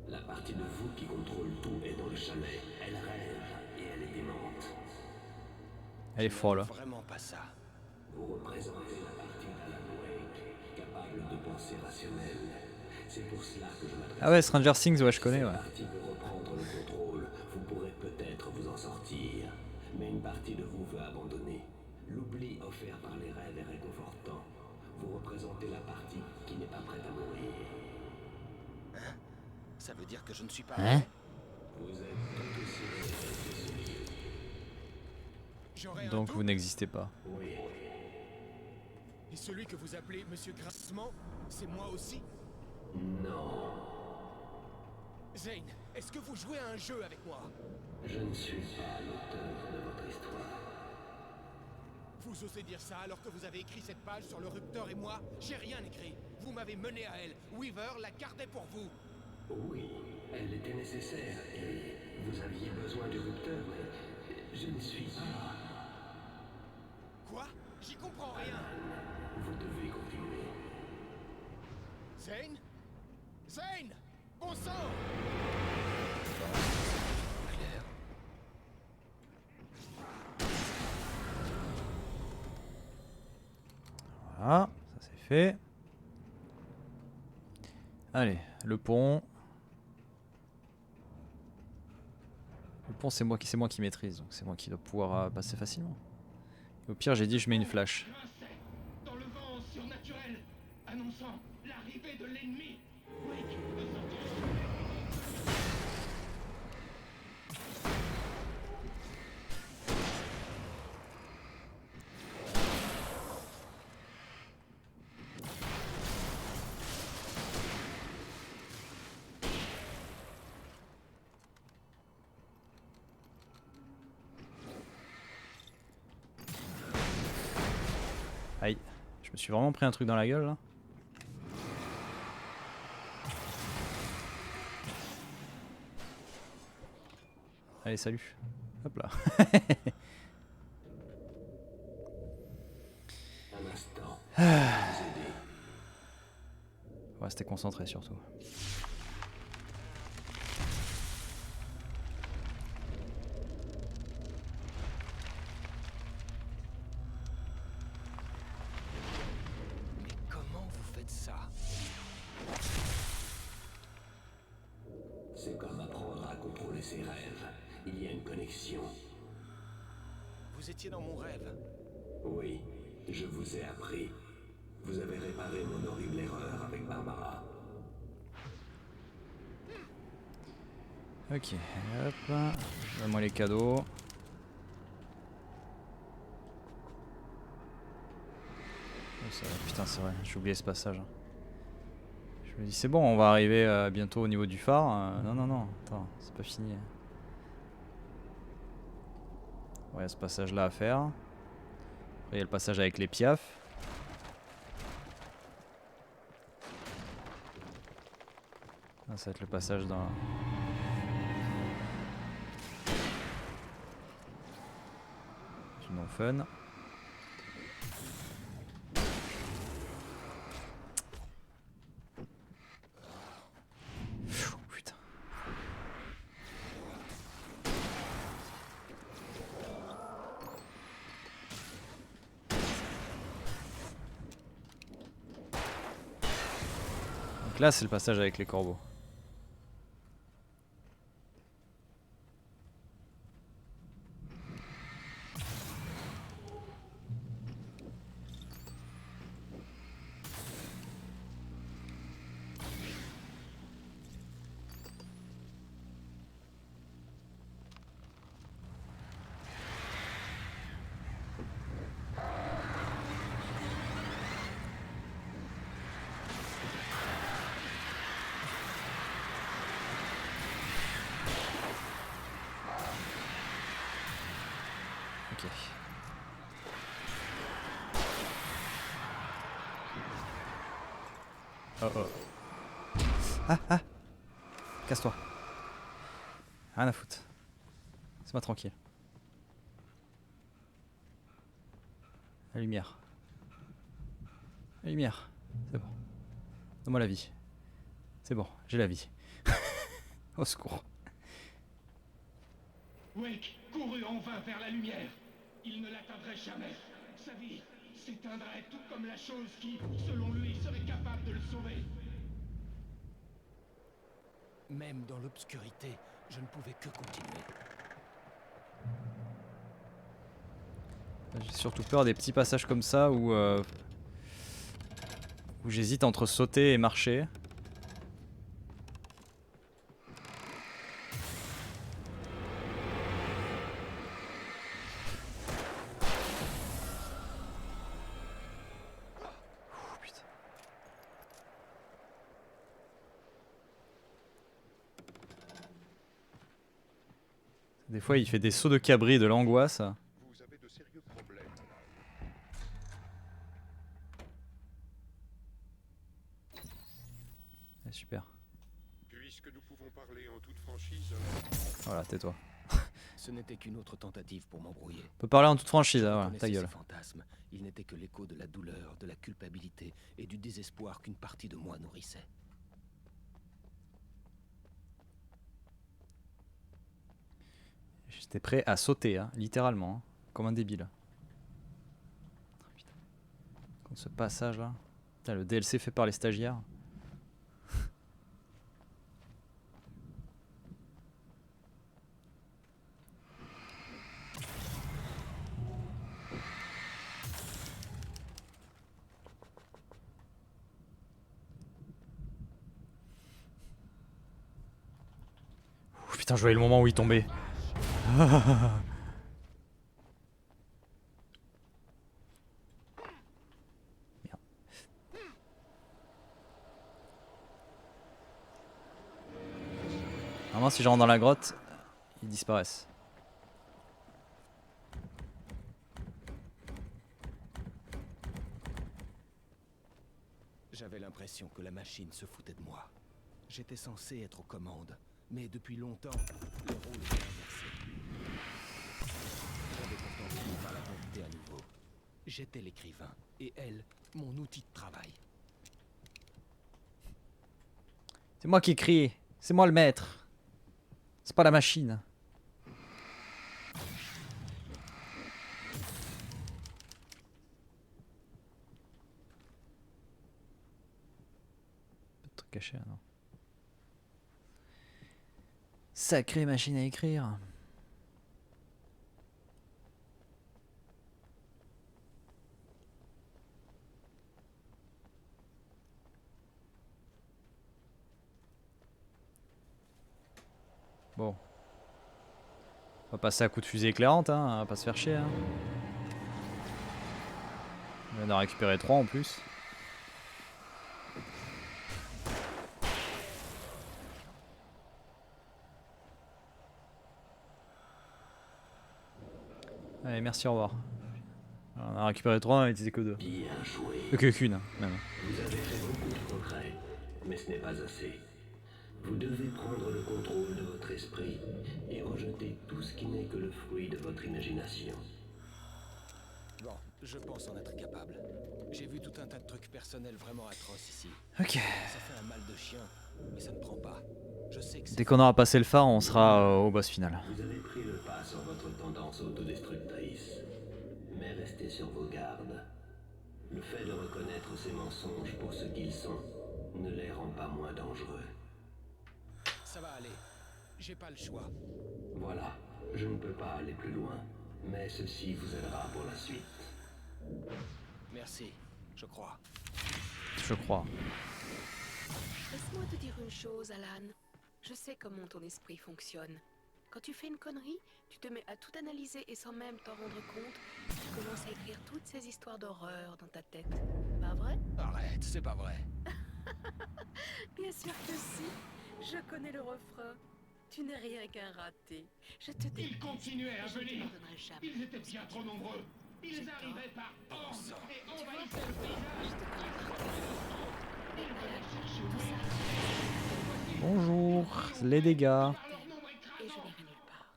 Speaker 5: La partie de vous qui contrôle tout est dans le chalet. Elle rêve et elle est démente.
Speaker 1: Elle est folle.
Speaker 2: Vraiment pas ça.
Speaker 5: Vous représentez la partie d'Alan Wake, capable de pensée rationnelle. C'est pour cela que je m'adresse.
Speaker 1: Ah ouais, Stranger Things, ouais, je connais, ouais.
Speaker 5: Si cette partie veut reprendre le contrôle, vous pourrez peut-être vous en sortir. Mais une partie de vous veut abandonner. L'oubli offert par les rêves est réconfortant. Vous représentez la partie qui n'est pas prête à mourir.
Speaker 2: Ça veut dire que je ne suis pas...
Speaker 1: Hein?
Speaker 5: Vous êtes tout aussi réel que ce lieu.
Speaker 2: J'aurais un
Speaker 1: Donc
Speaker 2: doute.
Speaker 1: vous n'existez pas.
Speaker 5: Oui.
Speaker 6: Et celui que vous appelez Monsieur Grincement, c'est moi aussi?
Speaker 5: Non.
Speaker 6: Zane, est-ce que vous jouez à un jeu avec moi?
Speaker 5: Je ne suis pas l'auteur de votre histoire.
Speaker 6: Vous osez dire ça alors que vous avez écrit cette page sur le rupteur et moi? J'ai rien écrit. Vous m'avez mené à elle. Weaver la gardait pour vous.
Speaker 5: Oui, elle était nécessaire et vous aviez besoin du rupteur, mais je ne suis pas.
Speaker 6: Quoi? J'y comprends rien.
Speaker 5: Vous devez continuer.
Speaker 6: Zane? Zane! Bon sang!
Speaker 2: Claire.
Speaker 1: Voilà, ça c'est fait. Allez, le pont. Le pont c'est moi qui maîtrise, donc c'est moi qui dois pouvoir passer facilement. Et au pire j'ai dit je mets une flash.
Speaker 4: Grinçait dans le vent surnaturel, annonçant l'arrivée de l'ennemi. Wake veut sortir.
Speaker 1: Aïe, je me suis vraiment pris un truc dans la gueule là. Allez, salut. Hop là.
Speaker 5: Un instant.
Speaker 1: Faut rester concentré surtout.
Speaker 2: Mais comment vous faites ça?
Speaker 5: C'est comme apprendre à contrôler ses rêves. Il y a une connexion.
Speaker 2: Vous étiez dans mon rêve.
Speaker 5: Oui, je vous ai appris. Vous avez réparé mon horrible erreur avec Barbara.
Speaker 1: Ok, hop. Donne-moi les cadeaux. Oh, ça va. Putain, c'est vrai, j'ai oublié ce passage. Je me dis, c'est bon, on va arriver bientôt au niveau du phare. Non, non, non, attends, c'est pas fini. Ouais, il y a ce passage là à faire. Après, il y a le passage avec les piafs. Ah, ça va être le passage dans. Du non fun. Pfiou, putain. Donc là, c'est le passage avec les corbeaux. Ok. Oh oh. Ah ah. Casse-toi. Rien à foutre. Laisse-moi tranquille. La lumière. La lumière. C'est bon. Donne-moi la vie. C'est bon, j'ai la vie. Au secours.
Speaker 4: Wake courut en vain vers la lumière. Il ne l'atteindrait jamais. Sa vie s'éteindrait tout comme la chose qui, selon lui, serait capable de le sauver.
Speaker 2: Même dans l'obscurité, je ne pouvais que continuer.
Speaker 1: J'ai surtout peur des petits passages comme ça où j'hésite entre sauter et marcher. Ouh, putain. Des fois, il fait des sauts de cabri, de l'angoisse.
Speaker 4: Vous avez de sérieux problèmes.
Speaker 1: Ah, super.
Speaker 4: Puisque nous pouvons parler en toute franchise,
Speaker 1: Voilà, tais-toi.
Speaker 2: Ce n'était qu'une autre tentative pour m'embrouiller.
Speaker 1: On peut parler en toute franchise,
Speaker 2: Je
Speaker 1: hein, voilà,
Speaker 2: reconnaissais
Speaker 1: ta gueule.
Speaker 2: ces fantasmes. Ils n'étaient que l'écho de la douleur, de la culpabilité et du désespoir qu'une partie de moi nourrissait.
Speaker 1: J'étais prêt à sauter, hein, littéralement, hein, comme un débile. Oh, putain. Contre ce passage là. Putain, le DLC fait par les stagiaires. Ouh, putain, je voyais le moment où il tombait. Merde. Normalement, si je rentre dans la grotte, ils disparaissent.
Speaker 2: J'avais l'impression que la machine se foutait de moi. J'étais censé être aux commandes, mais depuis longtemps, le rôle était inversé. J'avais pourtant fini par la dompter à nouveau. J'étais l'écrivain, et elle, mon outil de travail.
Speaker 1: C'est moi qui écris, c'est moi le maître. C'est pas la machine. Pas de truc caché, non. Sacrée machine à écrire. Bon. On va passer à coup de fusée éclairante, hein, on va pas se faire chier. Hein. On vient d'en récupérer 3 en plus. Allez, merci, au revoir. Alors, on a récupéré 3, on a utilisé que 2.
Speaker 5: Bien joué.
Speaker 1: Que qu'une, même.
Speaker 5: Vous avez fait beaucoup de progrès, mais ce n'est pas assez. Vous devez prendre le contrôle de votre esprit et rejeter tout ce qui n'est que le fruit de votre imagination.
Speaker 2: Bon, je pense en être capable. J'ai vu tout un tas de trucs personnels vraiment atroces ici.
Speaker 1: Ok.
Speaker 2: Ça fait un mal de chien, mais ça ne prend pas. Je sais que c'est...
Speaker 1: Dès qu'on aura passé le phare, on sera au boss final.
Speaker 5: Vous avez pris le pas sur votre tendance autodestructrice, mais restez sur vos gardes. Le fait de reconnaître ces mensonges pour ce qu'ils sont ne les rend pas moins dangereux.
Speaker 2: Ça va aller. J'ai pas le choix.
Speaker 5: Voilà, je ne peux pas aller plus loin, mais ceci vous aidera pour la suite.
Speaker 2: Merci, je crois.
Speaker 1: Je crois.
Speaker 7: Laisse-moi te dire une chose, Alan. Je sais comment ton esprit fonctionne. Quand tu fais une connerie, tu te mets à tout analyser et sans même t'en rendre compte, tu commences à écrire toutes ces histoires d'horreur dans ta tête. Pas vrai?
Speaker 2: Arrête, c'est pas vrai.
Speaker 7: Bien sûr que si. Je connais le refrain. Tu n'es rien qu'un raté. Je te
Speaker 4: ils
Speaker 7: déteste.
Speaker 4: continuaient à
Speaker 7: Je te
Speaker 4: venir.
Speaker 7: pardonnerai jamais.
Speaker 4: Ils étaient bien trop nombreux. Ils arrivaient par hordes et envahissaient le paysage.
Speaker 1: Bonjour, les dégâts.
Speaker 4: Par leur nombre
Speaker 7: Et je
Speaker 4: écrasant.
Speaker 7: n'irai nulle part.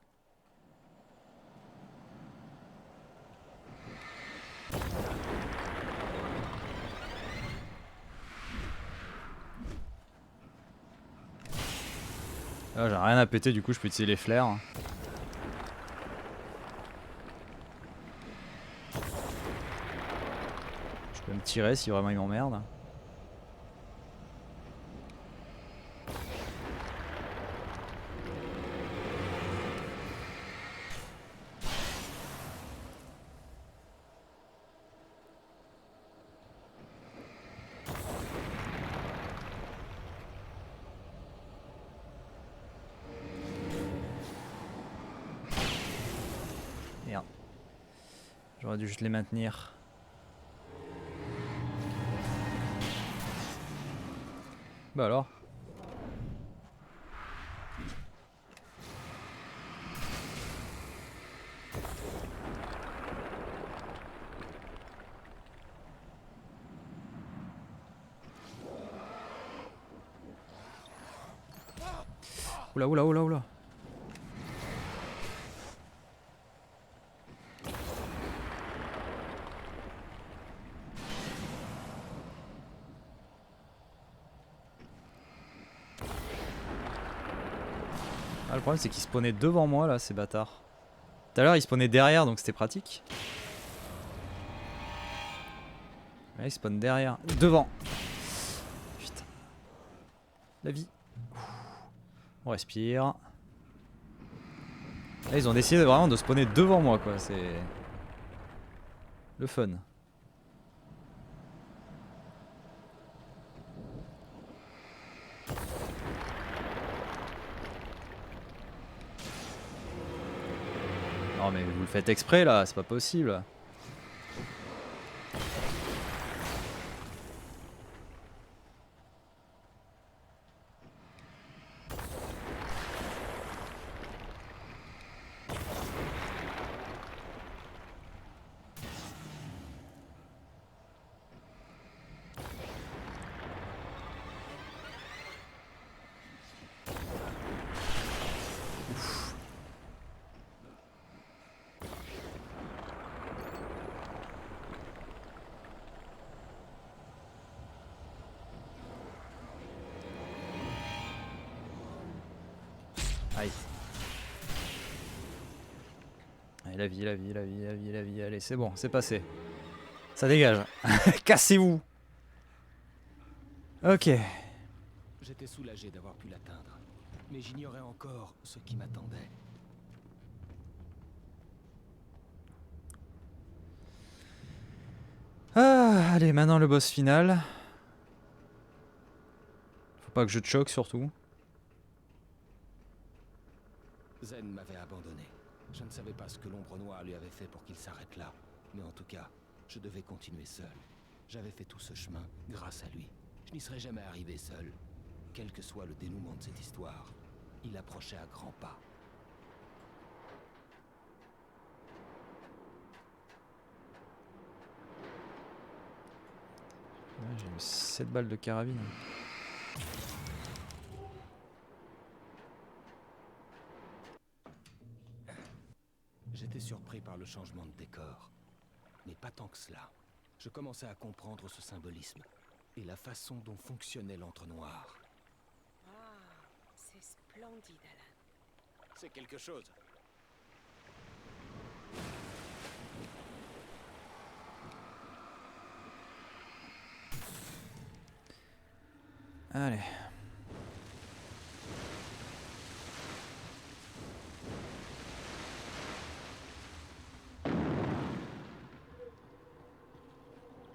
Speaker 1: Là, j'ai rien à péter, du coup, je peux utiliser les flares. Je peux me tirer si vraiment il m'emmerde. Merde. J'aurais dû juste les maintenir. Bah alors. Oula, oula, oula, oula. Ah, le problème c'est qu'ils spawnaient devant moi là, ces bâtards. Tout à l'heure ils spawnaient derrière donc c'était pratique. Là ils spawnent derrière, devant. Putain. La vie. On respire. Là ils ont décidé vraiment de spawner devant moi quoi, c'est le fun. Non mais vous le faites exprès là, c'est pas possible. Aïe. Allez, la vie, la vie, la vie, la vie, la vie. Allez, c'est bon, c'est passé. Ça dégage. Cassez-vous. Ok.
Speaker 2: J'étais soulagé d'avoir pu l'atteindre, mais j'ignorais encore ce qui m'attendait.
Speaker 1: Ah, allez, maintenant le boss final. Faut pas que je te choque surtout.
Speaker 2: Zen m'avait abandonné. Je ne savais pas ce que l'ombre noire lui avait fait pour qu'il s'arrête là. Mais en tout cas, je devais continuer seul. J'avais fait tout ce chemin grâce à lui. Je n'y serais jamais arrivé seul. Quel que soit le dénouement de cette histoire, il approchait à grands pas.
Speaker 1: Ouais, j'ai eu 7 balles de carabine.
Speaker 2: J'étais surpris par le changement de décor. Mais pas tant que cela. Je commençais à comprendre ce symbolisme et la façon dont fonctionnait l'entre-noir.
Speaker 7: Ah, c'est splendide, Alan.
Speaker 2: C'est quelque chose.
Speaker 1: Allez.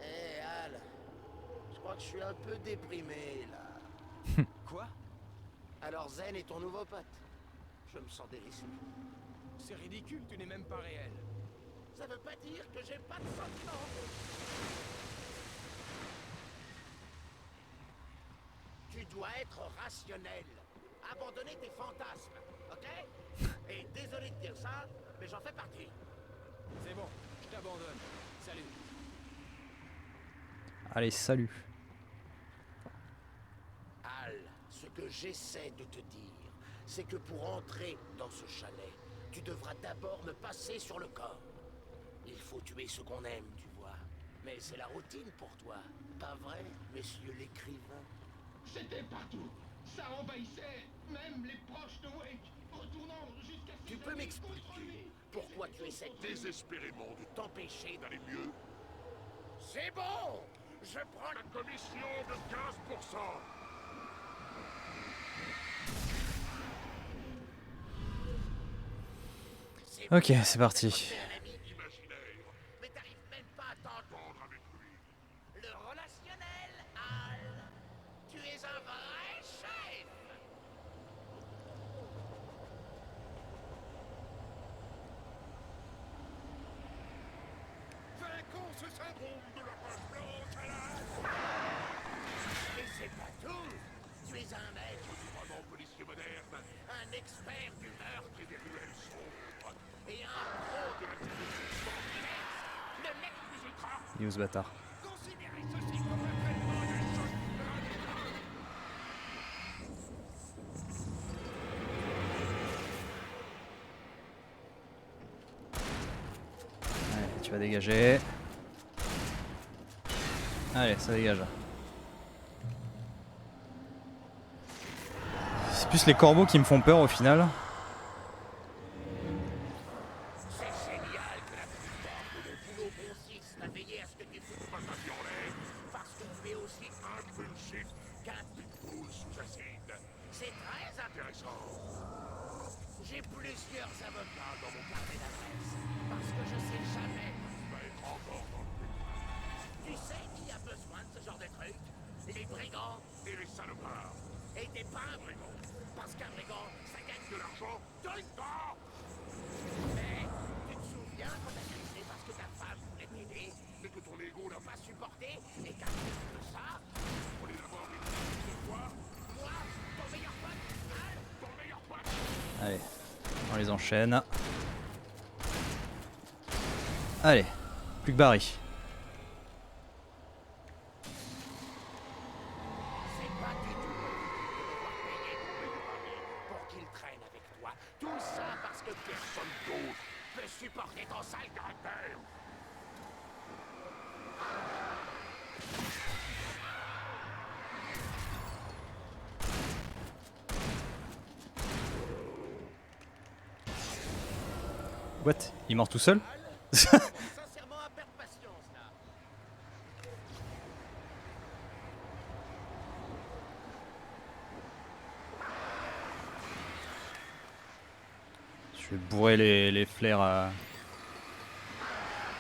Speaker 3: Hé, Al. Je crois que je suis un peu déprimé, là.
Speaker 2: Quoi?
Speaker 3: Alors Zen est ton nouveau pote. Je me sens délaissé.
Speaker 2: C'est ridicule, tu n'es même pas réel.
Speaker 3: Ça veut pas dire que j'ai pas de sentiments. Tu dois être rationnel. Abandonner tes fantasmes, ok? Et désolé de dire ça, mais j'en fais partie.
Speaker 2: C'est bon, je t'abandonne. Salut.
Speaker 1: Allez, salut.
Speaker 3: Al, ce que j'essaie de te dire, c'est que pour entrer dans ce chalet, tu devras d'abord me passer sur le corps. Il faut tuer ce qu'on aime, tu vois. Mais c'est la routine pour toi, pas vrai, messieurs l'écrivain?
Speaker 4: C'était partout. Ça envahissait même les proches de Wake, retournant jusqu'à
Speaker 3: Tu
Speaker 4: ses
Speaker 3: peux
Speaker 4: amis contre
Speaker 3: m'expliquer
Speaker 4: lui.
Speaker 3: pourquoi tu essaies
Speaker 9: Désespérément de
Speaker 3: t'empêcher
Speaker 9: d'aller mieux.
Speaker 3: C'est bon! Je prends
Speaker 9: La commission de 15%.
Speaker 1: Ok, c'est parti.
Speaker 9: Imaginaire.
Speaker 3: Mais t'arrives même pas à t'entendre.
Speaker 9: Vendre avec lui.
Speaker 3: Le relationnel, Al. Tu es un vrai chef.
Speaker 9: Vaincons ce syndrome de la page blanche à la...
Speaker 3: Et c'est pas tout. Tu es un maître,
Speaker 9: Vraiment policier moderne.
Speaker 3: un expert du meurtre
Speaker 9: Et des ruelles sombres.
Speaker 3: et un pro de la Le mec
Speaker 9: Plus ultra.
Speaker 1: News bâtard.
Speaker 9: Considérez ceci comme un traitement de choc
Speaker 1: vas dégager. Allez, ça dégage. C'est plus les corbeaux qui me font peur au final.
Speaker 9: C'est génial que la plupart de mon boulot consiste à veiller à ce que tu fous pas ta violet, parce qu'on fait aussi un bullshit qu'un pitbull sous acide. C'est très intéressant. J'ai plusieurs avocats dans mon carnet d'adresse, parce que je sais jamais qui va être encore dans le but. Tu sais qui a besoin de ce genre de truc? Les brigands et les salopards. Et t'es pas un brigand, parce qu'un brigand, ça gagne de l'argent tout le temps. Mais tu te souviens quand t'as crisé parce que ta femme voulait t'aider, mais que ton ego n'a pas supporté, et qu'à cause de ça, on est d'abord une de toi, moi, ton meilleur pote, Al, ton meilleur pote.
Speaker 1: Allez, on les enchaîne. Allez, plus que Barry.
Speaker 9: C'est pas du tout de devoir payer ton meilleur ami pour qu'il traîne avec toi. Tout ça parce que personne d'autre peut supporter ton sale caractère.
Speaker 1: What? Il est mort tout seul?
Speaker 2: Sincèrement, à perdre patience, là.
Speaker 1: Je vais bourrer les flares à...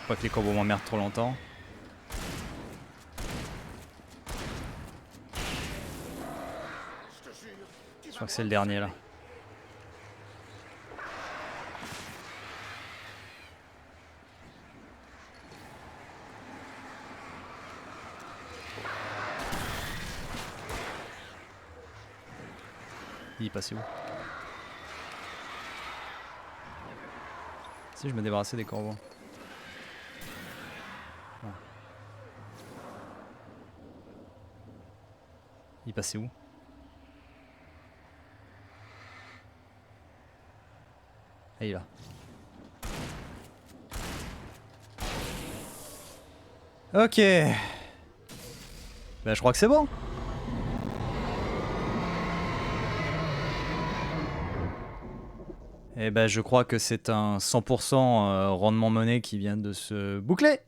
Speaker 1: Pas que les corbeaux m'emmerdent trop longtemps. Je crois que c'est le dernier là. Il est passé où? Si je me débarrassais des corbeaux. Ah. Il est passé où? Ah, il est là. Ok. Bah je crois que c'est bon. Et ben je crois que c'est un 100% rendement monnaie qui vient de se boucler.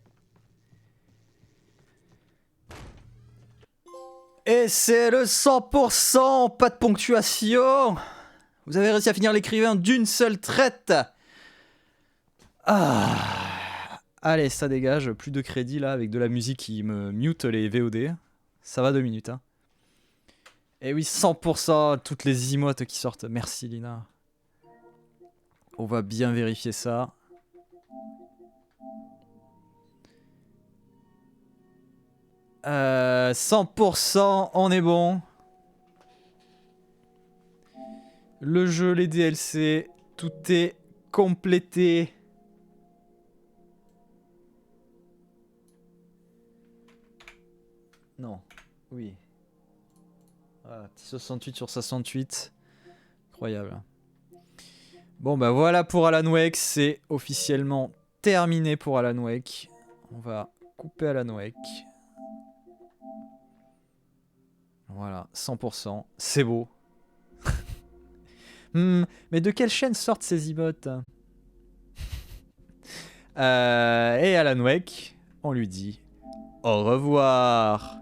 Speaker 1: Et c'est le 100%, pas de ponctuation. Vous avez réussi à finir l'écrivain d'une seule traite. Ah. Allez, ça dégage, plus de crédit là avec de la musique qui me mute les VOD. Ça va 2 minutes. Hein. Et oui, 100%, toutes les emotes qui sortent. Merci Lina. On va bien vérifier ça. Euh, 100%, on est bon. Le jeu, les DLC, tout est complété. Non, oui. Ah, petit 68 sur 68. Incroyable. Bon bah voilà pour Alan Wake, c'est officiellement terminé pour Alan Wake. On va couper Alan Wake. Voilà, 100%, c'est beau. Mais de quelle chaîne sortent ces emotes? Et Alan Wake, on lui dit au revoir.